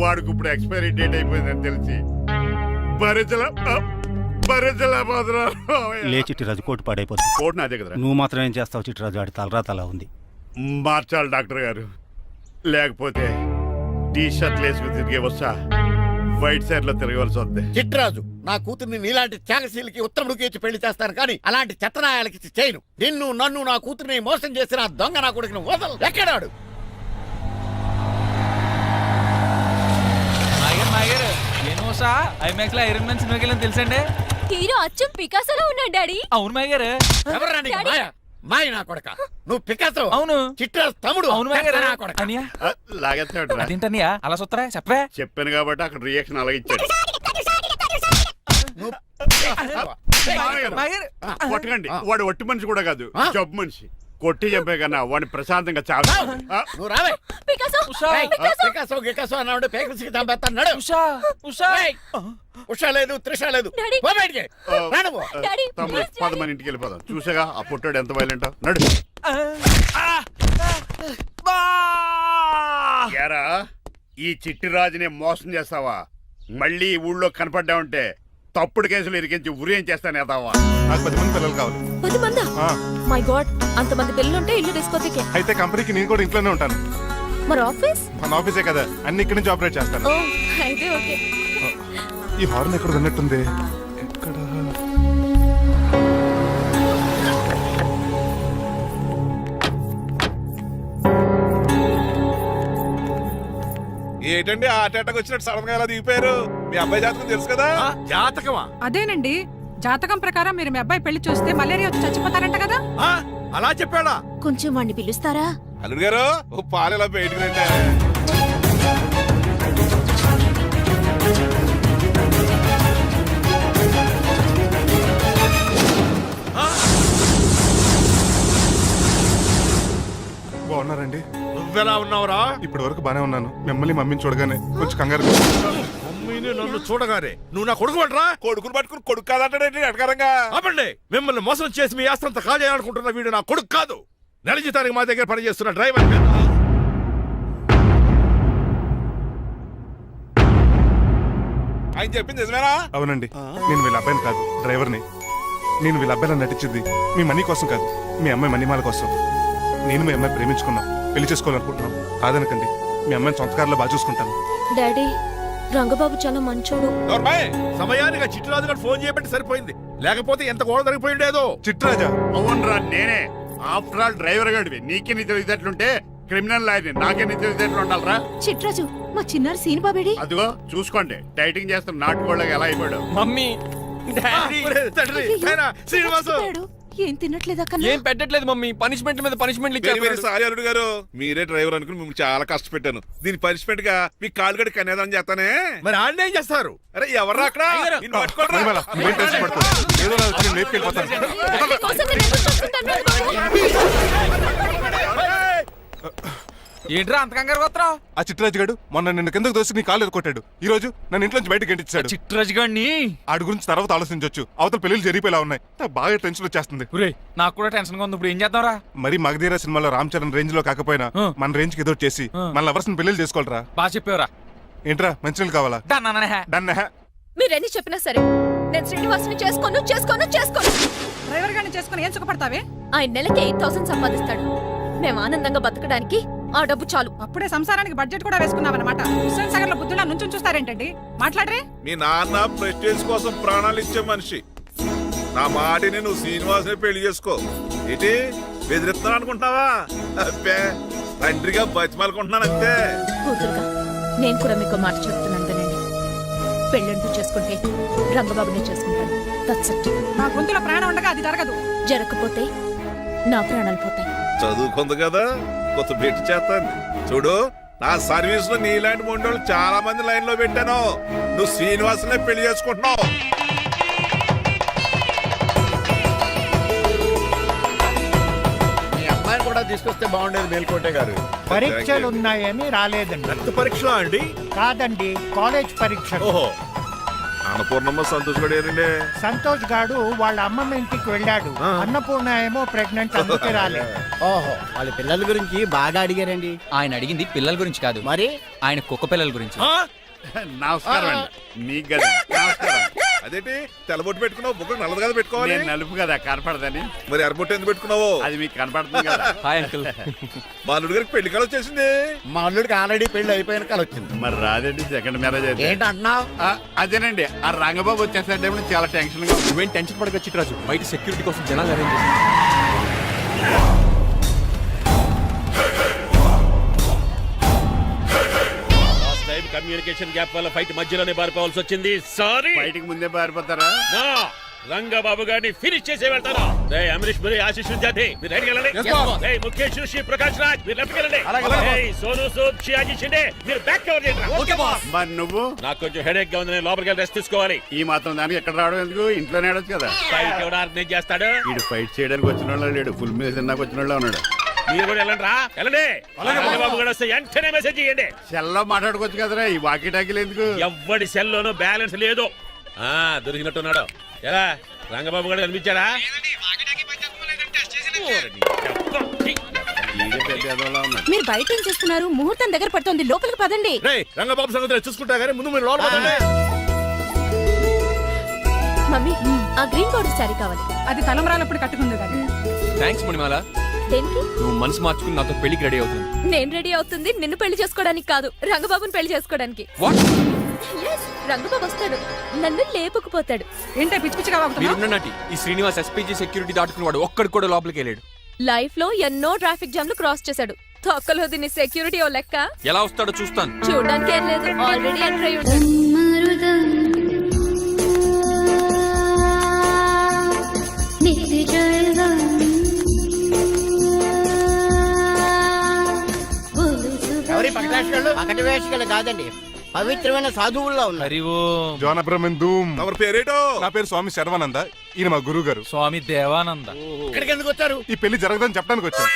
వాడికి ఇప్పుడు ఎక్స్పైరీ డేట్ అయిపోయిందని తెలిసి లే చిట్టిరాజు, కోటు పాడైపోతుంది. కోట్ నాదే కదరా. నువ్వు మాత్రం ఏం చేస్తావు చిట్టిరాజు? ఆడి తలరా తలా ఉంది. మార్చాలి డాక్టర్ గారు, లేకపోతే టీ షర్ట్లు వేసుకుని తిరిగే వస్తా వైట్ సైడ్ లో తిరగవలసి వద్దే. చిట్రాజు, నా కూతుర్ని నీలాంటి త్యాగశీలకి ఉత్తముడికి ఇచ్చి పెళ్లి చేస్తాను కానీ అలాంటి చెత్తనాయాలకి ఇచ్చి చేయను. నిన్ను నన్ను నా కూతుర్ని మోసం చేసిన ఆ దొంగ నా కొడుకుని వదలు. ఎక్కడాడు? తెలుసండి, హీరో అచ్చం పికాసోలో ఉన్నాడు డాడీ. అవును మాయ గారు. ఎవరా నీకు మాయ? మాయ నా కొడక. నువ్వు పికాసో? అవును. చిట్రాజు తమ్ముడు? అవును మాయ గారు. నా కొడక. లాగేస్తాడు. అదేంటనియా అలా సుత్తరా చెప్పే. చెప్పాను కాబట్టి అక్కడ రియాక్షన్ అలాగే ఇచ్చాడు. కొట్టకండి, వాడు ఒట్టి మనిషి కూడా కాదు, జబ్బు మనిషి. కొట్టి చెప్పే కన్నా వాడిని ప్రశాంతంగా చాలు. నువ్వు రావే. పికాసో పికాసో గికాసో అన్నాడు, పేకల్సికి చంపేస్తాడు. ఉషా లేదు, త్రిష లేదు. డాడీ. పో బయటికి. రా నువ్వు. డాడీ తమ్ముడు, 10 మంది ఇంటికి వెళ్ళిపోదాం. చూసాగా ఆ పుట్టాడు ఎంత వైలెంట్. నడు. ఏరా, ఈ చిట్టిరాజుని మోసం చేస్తావా? మళ్ళీ ఈ ఊళ్ళో కనపడ్డావంటే తప్పుడు కేసులు ఇరికించి ఉరేం చేస్తాను ఎదావా. నాకు 10 మంది పిల్లలు కావాలి. 10 మందా? ఆ, మై గాడ్, అంతమంది పిల్లలుంటే ఇల్లు డిస్కోతికే. అయితే కంపెనీకి నేను కూడా ఇంట్లోనే ఉంటాను. మరి ఆఫీస్? మన ఆఫీసే కదా, అన్ని ఇక్కడి నుంచి ఆపరేట్ చేస్తాను. ఓ అయితే ఓకే. ఈ హార్న్ ఎక్కడ విన్నట్టుంది. ఎక్కడ? ఏంటండి ఆ అటాక్ వచ్చినట్టు సడన్ గా ఎలా దిగిపోయారు? మీ అబ్బాయి జాతకం తెలుసు కదా. జాతకమా? అదేనండి, జాతకం ప్రకారం మీరు మీ అబ్బాయి పెళ్లి చూస్తే మలేరియా వచ్చి చచ్చిపోతారంట కదా. అలా చెప్పాడా? కొంచెం వాడిని పిలుస్తారా? అల్లుడు గారు, ఓ పాలు ఎలా బయటకు రండి. బాగున్నారండి? నువ్వెలా ఉన్నావురా? ఇప్పటి వరకు బానే ఉన్నాను. మిమ్మల్ని మమ్మీని చూడగానే కొంచెం కంగారు. మమ్మీని నన్ను చూడగానే నువ్వు నా కొడుకు పడరా? కొడుకుని పట్టుకుని కొడుకు కాదంటాడేంటి అడగారంగా? ఆపండి, మిమ్మల్ని మోసం చేసి మీ ఆస్తంతా కాజేయాలనుకుంటున్న వీడు నా కొడుకు కాదు. నెల జీతానికి మా దగ్గర పనిచేస్తున్న డ్రైవర్. ఆయన చెప్పింది నిజమేనా? అవునండి, నేను వీళ్ళ అబ్బాయిని కాదు, డ్రైవర్ని. నేను వీళ్ళ అబ్బాయిని నటించింది మీ మనీ కోసం కాదు, మీ అమ్మాయి మణిమాల కోసం. నేను మీ అమ్మాయి ప్రేమించుకున్నాం, పెళ్లి చేసుకోవాలనుకుంటున్నాం. కాదనకండి, మీ అమ్మాయిని సొంత కారులో బాగా చూసుకుంటాను. డాడీ, రంగబాబు చాలా మంచోడు. సమయానికి చిట్టురాజు గారు ఫోన్ చేయబట్టి సరిపోయింది. లేకపోతే ఎంత గోడ జరిగిపోయి ఉండేదో. చిట్రాజా అవునరా నేనే. ఆఫ్టర్ ఆల్ డ్రైవర్ గడివి నీకే నీ తెలివితేటలుంటే క్రిమినల్ లాయర్ని నాకే నీ తెలివితేటలు ఉండాలరా. చిట్రాజు మా చిన్నారి సీన్ బాబేడి అదిగో చూసుకోండి డైటింగ్ చేస్తున్న నాటుకోళ్ళకి ఎలా అయిపోయాడు. మమ్మీ డాడీ తండ్రి నాయనా, శ్రీనివాసు ఏం తినట్లేదా కన్నా? ఏం పెట్టట్లేదు మమ్మీ, పనిష్మెంట్ మీద పనిష్మెంట్ వెరీ వెరీ సారీ అల్లుడు గారు, మీరే డ్రైవర్ అనుకుని మిమ్మల్ని చాలా కష్టపెట్టాను. దీని పనిష్మెంట్ గా మీ కాలు గడి కన్యాదానం చేస్తానే. మరి ఆడిని ఏం చేస్తారు? అరే ఎవర్రా అక్కడ? నిన్ను పట్టుకోరా. మణిమాల, నువ్వేం టెన్షన్ పడుతుంది? ఏదో నాకు నేను లేపుకెళ్ళిపోతాను. కోసం నేను ఎదురు చూస్తుంటాను బాబు. ఏంట్రా అంత కంగారు పోతున్నావు? ఆ చిట్రాజు గారు మొన్న నిన్ను కిందకు దోసి నీ కాలు కొట్టాడు. ఈ రోజు నన్ను ఇంట్లోంచి బయటకు గంటించాడు. చిట్రాజు గారిని ఆడి గురించి తర్వాత ఆలోచించవచ్చు. అవతల పెళ్లిలు జరిగిపోయేలా ఉన్నాయి. నాకు బాగా టెన్షన్ వచ్చేస్తుంది. నాకు కూడా టెన్షన్ గా ఉంది. ఇప్పుడు ఏం చేద్దాంరా? మరి మగధీర సినిమాలో రామ్ చరణ్ రేంజ్ లో కాకపోయినా మన రేంజ్ కి ఏదో చేసి మన లవర్స్ పెళ్లిలు చేసుకోవాలరా. బాగా చెప్పేవరా. ఏంట్రా మంచినీళ్ళు కావాలా? డన్. మీరెన్ని చెప్పినా సరే నేను శ్రీనివాసుని చేసుకోను. డ్రైవర్ గారిని చేసుకుని ఏం సుఖపడతావే? ఆయన నెలకి 8,000 సంపాదిస్తాడు. మేము ఆనందంగా బతకడానికి ఆ డబ్బు చాలు. అప్పుడే సంసారానికి బడ్జెట్ కూడా వేసుకున్నావన్నమాట. హుస్సేన్ సాగర్ లో బుద్ధులా నుంచి చూస్తారేంటండి? మాట్లాడరే. మీ నాన్న ప్రెస్టేజ్ కోసం ప్రాణాలు ఇచ్చే మనిషి. నా మాటిని నువ్వు శ్రీనివాసుని పెళ్లి చేసుకో. ఏంటి బెదిరిస్తున్నాను అనుకుంటున్నావా? అబ్బే తండ్రిగా బతిమాలకుంటున్నాను అంతే. కూతురుగా నేను కూడా మీకు మాట చెప్తున్నాను వినండి. పెళ్ళంటూ చేసుకుంటే రంగబాబునే చేసుకుంటాను. That's it. మా గొంతులో ప్రాణం ఉండగా అది జరగదు. జరగకపోతే నా ప్రాణాలు పోతాయి. చదువుకుంది కదా, కొత్త బెట్టి చేస్తాను చూడు. నా సర్వీస్ లో నీలాంటి మొండోళ్ళు చాలా మంది లైన్ లో పెట్టాను. నువ్వు శ్రీనివాసునే పెళ్లి చేసుకుంటున్నావు. మీ అమ్మాయిని కూడా తీసుకొస్తే బాగుండేది మేల్కోటే గారు. పరీక్షలున్నాయని రాలేదండి. రక్త పరీక్ష అండి? కాదండి, కాలేజ్ పరీక్ష. ఓహో, అన్నపూర్ణమ్మ సంతోష్ గడేనండి. సంతోష్ గాడు వాళ్ళ అమ్మమ్మ ఇంటికి వెళ్ళాడు. అన్నపూర్ణ ఏమో ప్రెగ్నెంట్, అందుకే రాలేదు. ఓహో, వాళ్ళ పిల్లల గురించి బాగా అడిగారండి. ఆయన అడిగింది పిల్లల గురించి కాదు, మరి ఆయన కుక్క పిల్లల గురించి. నమస్కారం అండి. మీకు కదా నమస్కారం. అదేంటి తెల్లబొట్టు పెట్టుకున్నావు? బుక్ నల్లది కదా పెట్టుకోవాలి. నేను నలుపు కదా కనపడదని. మరి ఎర్రబొట్టు ఎందుకు పెట్టుకున్నావు? అది మీకు కనపడుతుంది కదా. Hi uncle. మా అల్లుడు గారికి పెళ్లి కాలం వచ్చేసింది. మా అల్లుడికి ఆల్రెడీ పెళ్లి అయిపోయిన కాలం వచ్చింది. మరి రాదండి సెకండ్ మ్యారేజ్ అయితే. ఏంటంటున్నావు? అదేనండి ఆ రంగబాబు వచ్చేసరికి చాలా టెన్షన్ గా. నువ్వేం టెన్షన్ పడక చిట్రాజు, బయట సెక్యూరిటీ కోసం జనాలు అరేంజ్ చేసి. కమ్యూనికేషన్ గ్యాప్ వల్ల ఫైట్ మధ్యలోనే పారిపోవాల్సి వచ్చింది. సారీ. బయటికి ముందే పారిపోతారా? రంగబాబు గారిని ఫినిష్ చేసి వెళ్తాను. అమరీష్ పురి, ఆశీష్ విద్యార్థి మీరు రైట్ వెళ్ళండి. ముఖేష్ శ్రీ ప్రకాష్ రాజ్ మీరు లెఫ్ట్ వెళ్ళండి. సోను సూద్ షియాజీ షిండే మీరు బ్యాక్ కవర్ చేయండి. మరి నువ్వు? నాకు కొంచెం హెడేక్ గా ఉంది, నేను లోపలికి వెళ్ళి రెస్ట్ తీసుకోవాలి. ఈ మాత్రం దానికి ఎక్కడ రావడం ఎందుకు? ఇంట్లోనే ఆడొచ్చు కదా. ఫైట్ ఎవడు ఆర్గనైజ్ చేస్తాడు? వీడు ఫైట్ చేయడానికి వచ్చిన వాళ్ళు లేడు, ఫుల్ మీద తిన్నాక వచ్చిన వాళ్ళు ఉన్నాడు. మీరు కూడా వెళ్ళండి రా, వెళ్ళండి. రంగబాబు గారు వస్తే వెంటనే మెసేజ్ చేయండి. సెల్లో మాట్లాడుకోవచ్చు కదరా, ఈ వాకీ టాకీలు ఎందుకు? ఎవ్వడి సెల్లోనూ బ్యాలెన్స్ లేదు. దొరికినట్టున్నాడు. ఎలా రంగబాబు గారు కనిపించాడా? మీరు బయట ఏం చేస్తున్నారు? ముహూర్తం దగ్గర పడుతుంది, లోపలికి పదండి. రంగబాబు సంగతి చూసుకుంటా గానీ ముందు మీరు లోపల పదండి. మమ్మీ ఆ గ్రీన్ పౌడర్ శారీ కావాలి. అది తలంబరాలప్పుడు కట్టుకుంది కానీ. థ్యాంక్స్ మణిమాల. దేనికి? నువ్వు మనసు మార్చుకుని నాతో పెళ్లికి రెడీ అవుతుంది. నేను రెడీ అవుతుంది నిన్ను పెళ్లి చేసుకోవడానికి కాదు, రంగబాబుని పెళ్లి చేసుకోవడానికి. వాట్? Yes, రంగబాబు వస్తాడు, నన్ను లేపుకుపోతాడు. ఏంటే పిచ్చి పిచ్చిగా వాగుతున్నావ్? మీరున్నటి ఈ శ్రీనివాస్ ఎస్పీజీ సెక్యూరిటీ దాటుకునేవాడు ఒక్కడు కూడా లోపలికి వెళ్ళాడు. లైఫ్ లో ఎన్నో ట్రాఫిక్ జామ్లు క్రాస్ చేశాడు. తొక్కలో దీన్ని సెక్యూరిటీ ఓ లెక్క. ఎలా వస్తాడో చూస్తాను. చూడడానికి ఏం లేదు, ఆల్రెడీ ఎంటర్ అయి ఉంటాడు. ఎవరి పకటి వేషకాలు కాదండి, పవిత్రమైన సాధువుల్లో ఉన్నారు. జోన బ్రహ్మం. ఎవరి పేరేటో? నా పేరు స్వామి శర్వానంద. ఈయన మా గురువు గారు స్వామి దేవానంద. ఇక్కడికి ఎందుకు వచ్చారు? ఈ పెళ్లి జరగదని చెప్పడానికి వచ్చాను.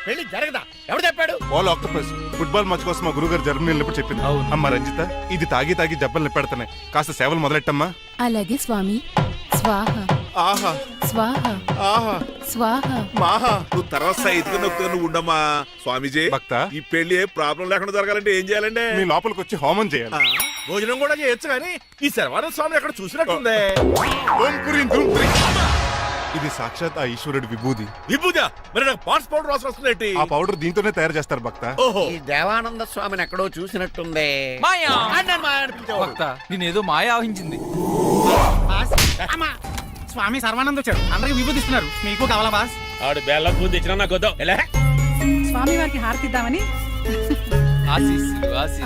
పెళ్లి జరగదా? ఎవడు చెప్పాడు? వాళ్ళు ఆక్టోపస్ ఫుట్బాల్ మ్యాచ్ కోసం మా గురువు గారు జర్మనీ వెళ్ళినప్పుడు చెప్పింది. అమ్మ రంజిత, ఇది తాగి తాగి జబ్బలు నిప్పెడతాయి, కాస్త సేవలు మొదలెట్టమ్మా. అలాగే స్వామి. స్వాహ ఆహా స్వాహ ఆహా స్వాహ. మాహా. నువ్వు తర్వాత సైతుగా నొక్కుతా నువ్వు ఉండమ్మా. స్వామీజీ భక్త, ఈ పెళ్లి ఏ ప్రాబ్లం లేకుండా జరగాలంటే ఏం చేయాలండి? మీ లోపలికి వచ్చి హోమం చేయాలి. భోజనం కూడా చేయొచ్చు కానీ ఈ శర్వానంద స్వామి ఎక్కడ చూసినట్టుంది. ఓం పురీం ధూమ్ పురీం. ఇది సాక్షాత్ ఆ ఈశ్వరుడి విభూది. విభూదా? మరి నాకు పాట్స్ పౌడర్ వాసన వస్తుంది. ఆ పౌడర్ దీంతోనే తయారు చేస్తారు భక్త. ఓహో, ఈ దేవానంద స్వామిని ఎక్కడో చూసినట్టుంది. మాయా. నన్ను మాయా అనిపించావు. నేనేదో మాయ ఆవహించింది. స్వామి సర్వానంద్ వచ్చాడు, అందరికి విభూతిస్తున్నారు. మీకు కావాలా బాస్? ఆడు బెల్లం పూలు తెచ్చినా నాకు వద్దాం. స్వామి వారికి హారతిద్దామని.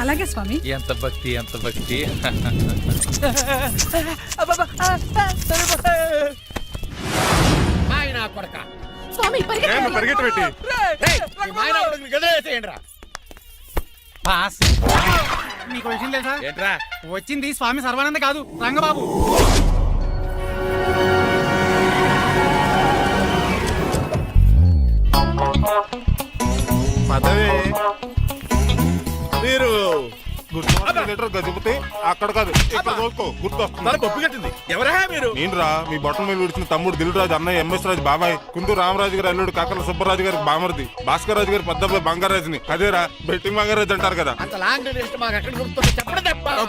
అలాగే స్వామి. ఎంత భక్తి, ఎంత భక్తి. స్వామి పరిగెట్టబెట్టి బాస్ మీకు విషయం తెలుసా? ఏంట్రా? వచ్చింది స్వామి సర్వానంద కాదు, రంగబాబు. పదవే మీరు గజపతి అక్కడ కాదు ఇక్కడ చూసుకో, గుర్తొస్తుంది. కొప్పి కట్టింది ఎవరా మీరు? నేనురా మీ బొట్టల మీద విడిచిన తమ్ముడు దిల్రాజు, అన్నయ్య ఎంఎస్ రాజు బాబాయ్, కుందూరు రామరాజు గారు అల్లుడు కాకల సుబ్బరాజు గారికి బామర్ది, భాస్కర్ రాజు గారి పెద్దబ్బాయి బంగారాజుని. అదేరా బెట్టింగ్ బంగారాజు అంటారు కదా.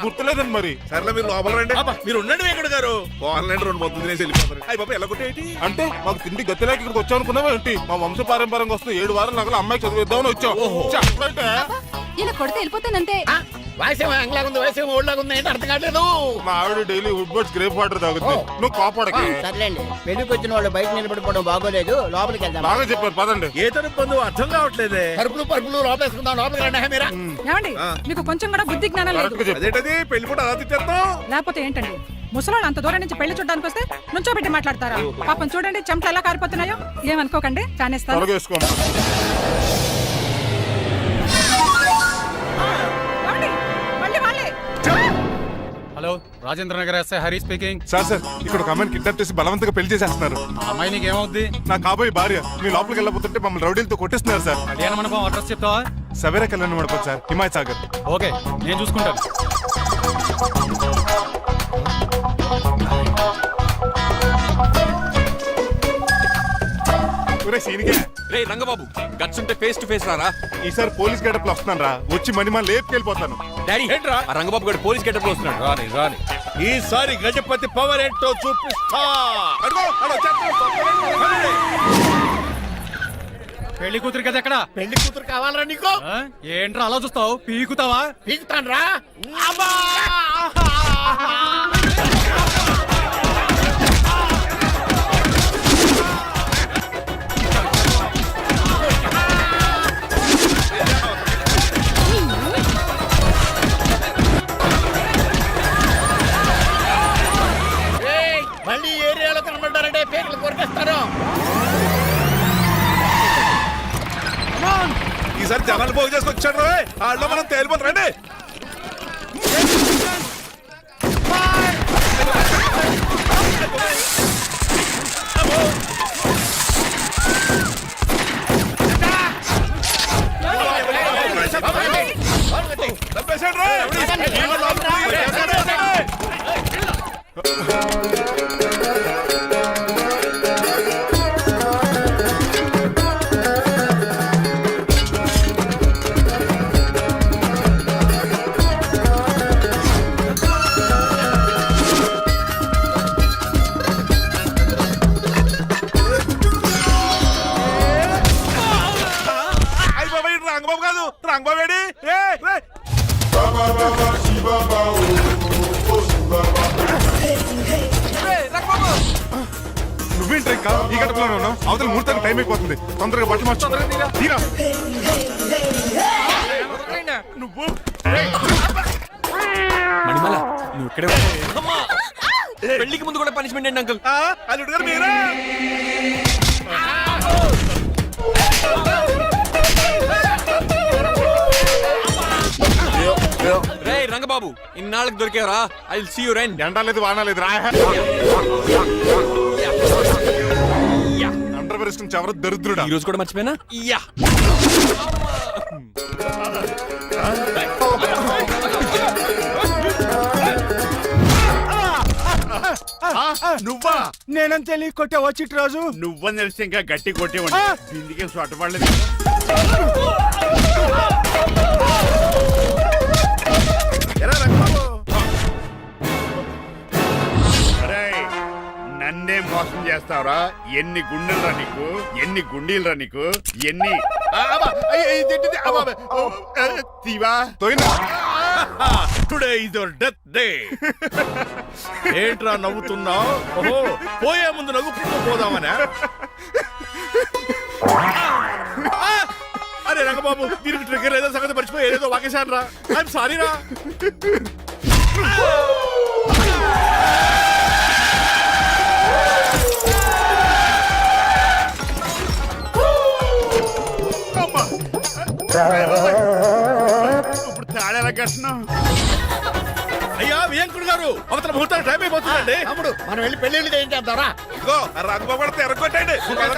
గుర్తులేదండి మరి. సర్లే మీరు లోపల రండి. మీరు ఉండండి వెంకట గారు. ఆన్లైన్ 2 మొత్తం తినేసి వెళ్ళిపోతారు. అయ్యి బాబా ఎలా కొట్టేటి అంటే మాకు తిండి గతిలేక ఇక్కడికి వచ్చాం అనుకున్నావా ఏంటి? మా వంశ పారంపర్యంగా వస్తే 7 వారాలు నగలు అమ్మాయి చదివిద్దామని వచ్చాం. చెప్పంటే ఇలా కొడితే వెళ్ళిపోతానంతే. వయసేమో ఎంగ్లాగుంది, వయసేమో ఓళ్ళగుంది, ఏంటి అర్థం కావట్లేదు. మా ఆవిడ daily Woodward's gripe water తాగుతుంది. నువ్వు కాపాడకి. సర్లేండి, పెళ్లికి వచ్చిన వాళ్ళు బయట నిలబడిపోవడం బాగోలేదు, లోపలికి వెళ్దాం. బాగా చెప్పారు పదండి. ఏ తరపు బంధువు అర్థం కావట్లేదే. పరుపులు పరుపులు లోపలేసుకుందాం, లోపలికి రండి మీరా. ఏమండి మీకు కొంచెం కూడా బుద్ధి జ్ఞానం లేదు. అదేంటది పెళ్లి కూడా అలా తిట్టేస్తాం. లేకపోతే ఏంటండి, ముసలాళ్ళు అంత దూరం నుంచి పెళ్లి చూడడానికి వస్తే నుంచోబెట్టి మాట్లాడతారా? పాపం చూడండి చెమట ఎలా కారిపోతున్నాయో. ఏమనుకోకండి, కానేస్తాను. త్వరగా వేసుకోమ్మా. Hello, Rajendra Nagar SI Hari speaking. Sir ఇక్కడ ఒక అమ్మాయిని కిడ్నాప్ చేసి బలవంతంగా పెళ్లి చేసేస్తున్నారు. ఆ అమ్మాయి నీకు ఏమవుద్ది? నా కాబోయే భార్య. మీ లోపలికి వెళ్ళబోతుంటే మమ్మల్ని రౌడీలతో కొట్టిస్తున్నారు సార్. కళ్యాణ మండపం అడ్రస్ చెప్తావా? సవేరా కళ్యాణ మండపం సార్, హిమాయత్ సాగర్. ఓకే, నేను చూసుకుంటాను. రే రంగబాబు, గట్స్ ఉంటే ఫేస్ టు ఫేస్ రారా. ఈసారి పోలీస్ గెటప్ లో వస్తున్నాను రా. వచ్చి మణిమా లేపుకెళ్ళిపోతాను. డాడీ ఆ రంగబాబు గారు పోలీస్ గెటప్ లో వస్తున్నాడు. రాని రాని ఈసారి గజపతి పవర్ ఏంటో చూపిస్తా. పెళ్లి కూతురు కదా ఎక్కడ? పెళ్లి కూతురు కావాలరా నీకు? ఏంట్రా అలా చూస్తావు? పీకుతావా? పీకుతాను రా. మళ్ళీ ఏరియాలో కనబడ్డారంటే పేర్లు కొరికేస్తారు. ఈసారి జనాలు పోగు చేసుకొచ్చాడు. వాళ్ళు మనం తేలిపోతాం రండి. రంగబాబు కాదు, రంగబాబు ఏడి? నువ్వేంటి ఇంకా ఈ గడపలోనే ఉన్నావు? అవతల ముహూర్తానికి టైం అయిపోతుంది. తొందరగా బట్టలు మార్చు. తీరా. నువ్వు మణిమల, నువ్వు ఇక్కడే పెళ్లికి ముందు కూడా పనిష్మెంట్ ఏంటి అంకుల్? అల్లుడు గారు మీరా? రే రంగబాబు, ఇన్నాళ్ళకి దొరికేవరా. I will see you rain. ఎండాలేదు వానాలేదు రా. అండర్ వేసుకుని ఎవరు దరిద్రుడా. ఈ రోజు కూడా మర్చిపోయినా. యా నువ్వా? నేనని తెలియ కొట్టే వచ్చి రాజు. నువ్వని తెలిసి ఇంకా గట్టి కొట్టేవాడి. ఇందుకే సొట్టపడలేదు. నన్నే మోసం చేస్తావురా? ఎన్ని గుండెలరా నీకు, ఎన్ని గుండీలరా నీకు, ఎన్ని తీవా. Today is your death day. ఏంట్రా నవ్వుతున్నావు? ఓహో, పోయే ముందు నవ్వుకుంటూ పోదామనా? అరే రంగబాబు, దీనికి ట్రిగ్గర్ ఏదో సంగతి మర్చిపోయి ఏదో వాకేశాను రా. ఐఎమ్ సారీ రా. ఇప్పుడు తాడేలా కట్టినా అయ్యా వియంకుడు గారు, అవతల ముహూర్తానికి టైం అయిపోతుందండి. తమ్ముడు మనం వెళ్ళి పెళ్లి చేయించేద్దారా? ఇదిగో రంగబాబు ఎరగొట్టండి.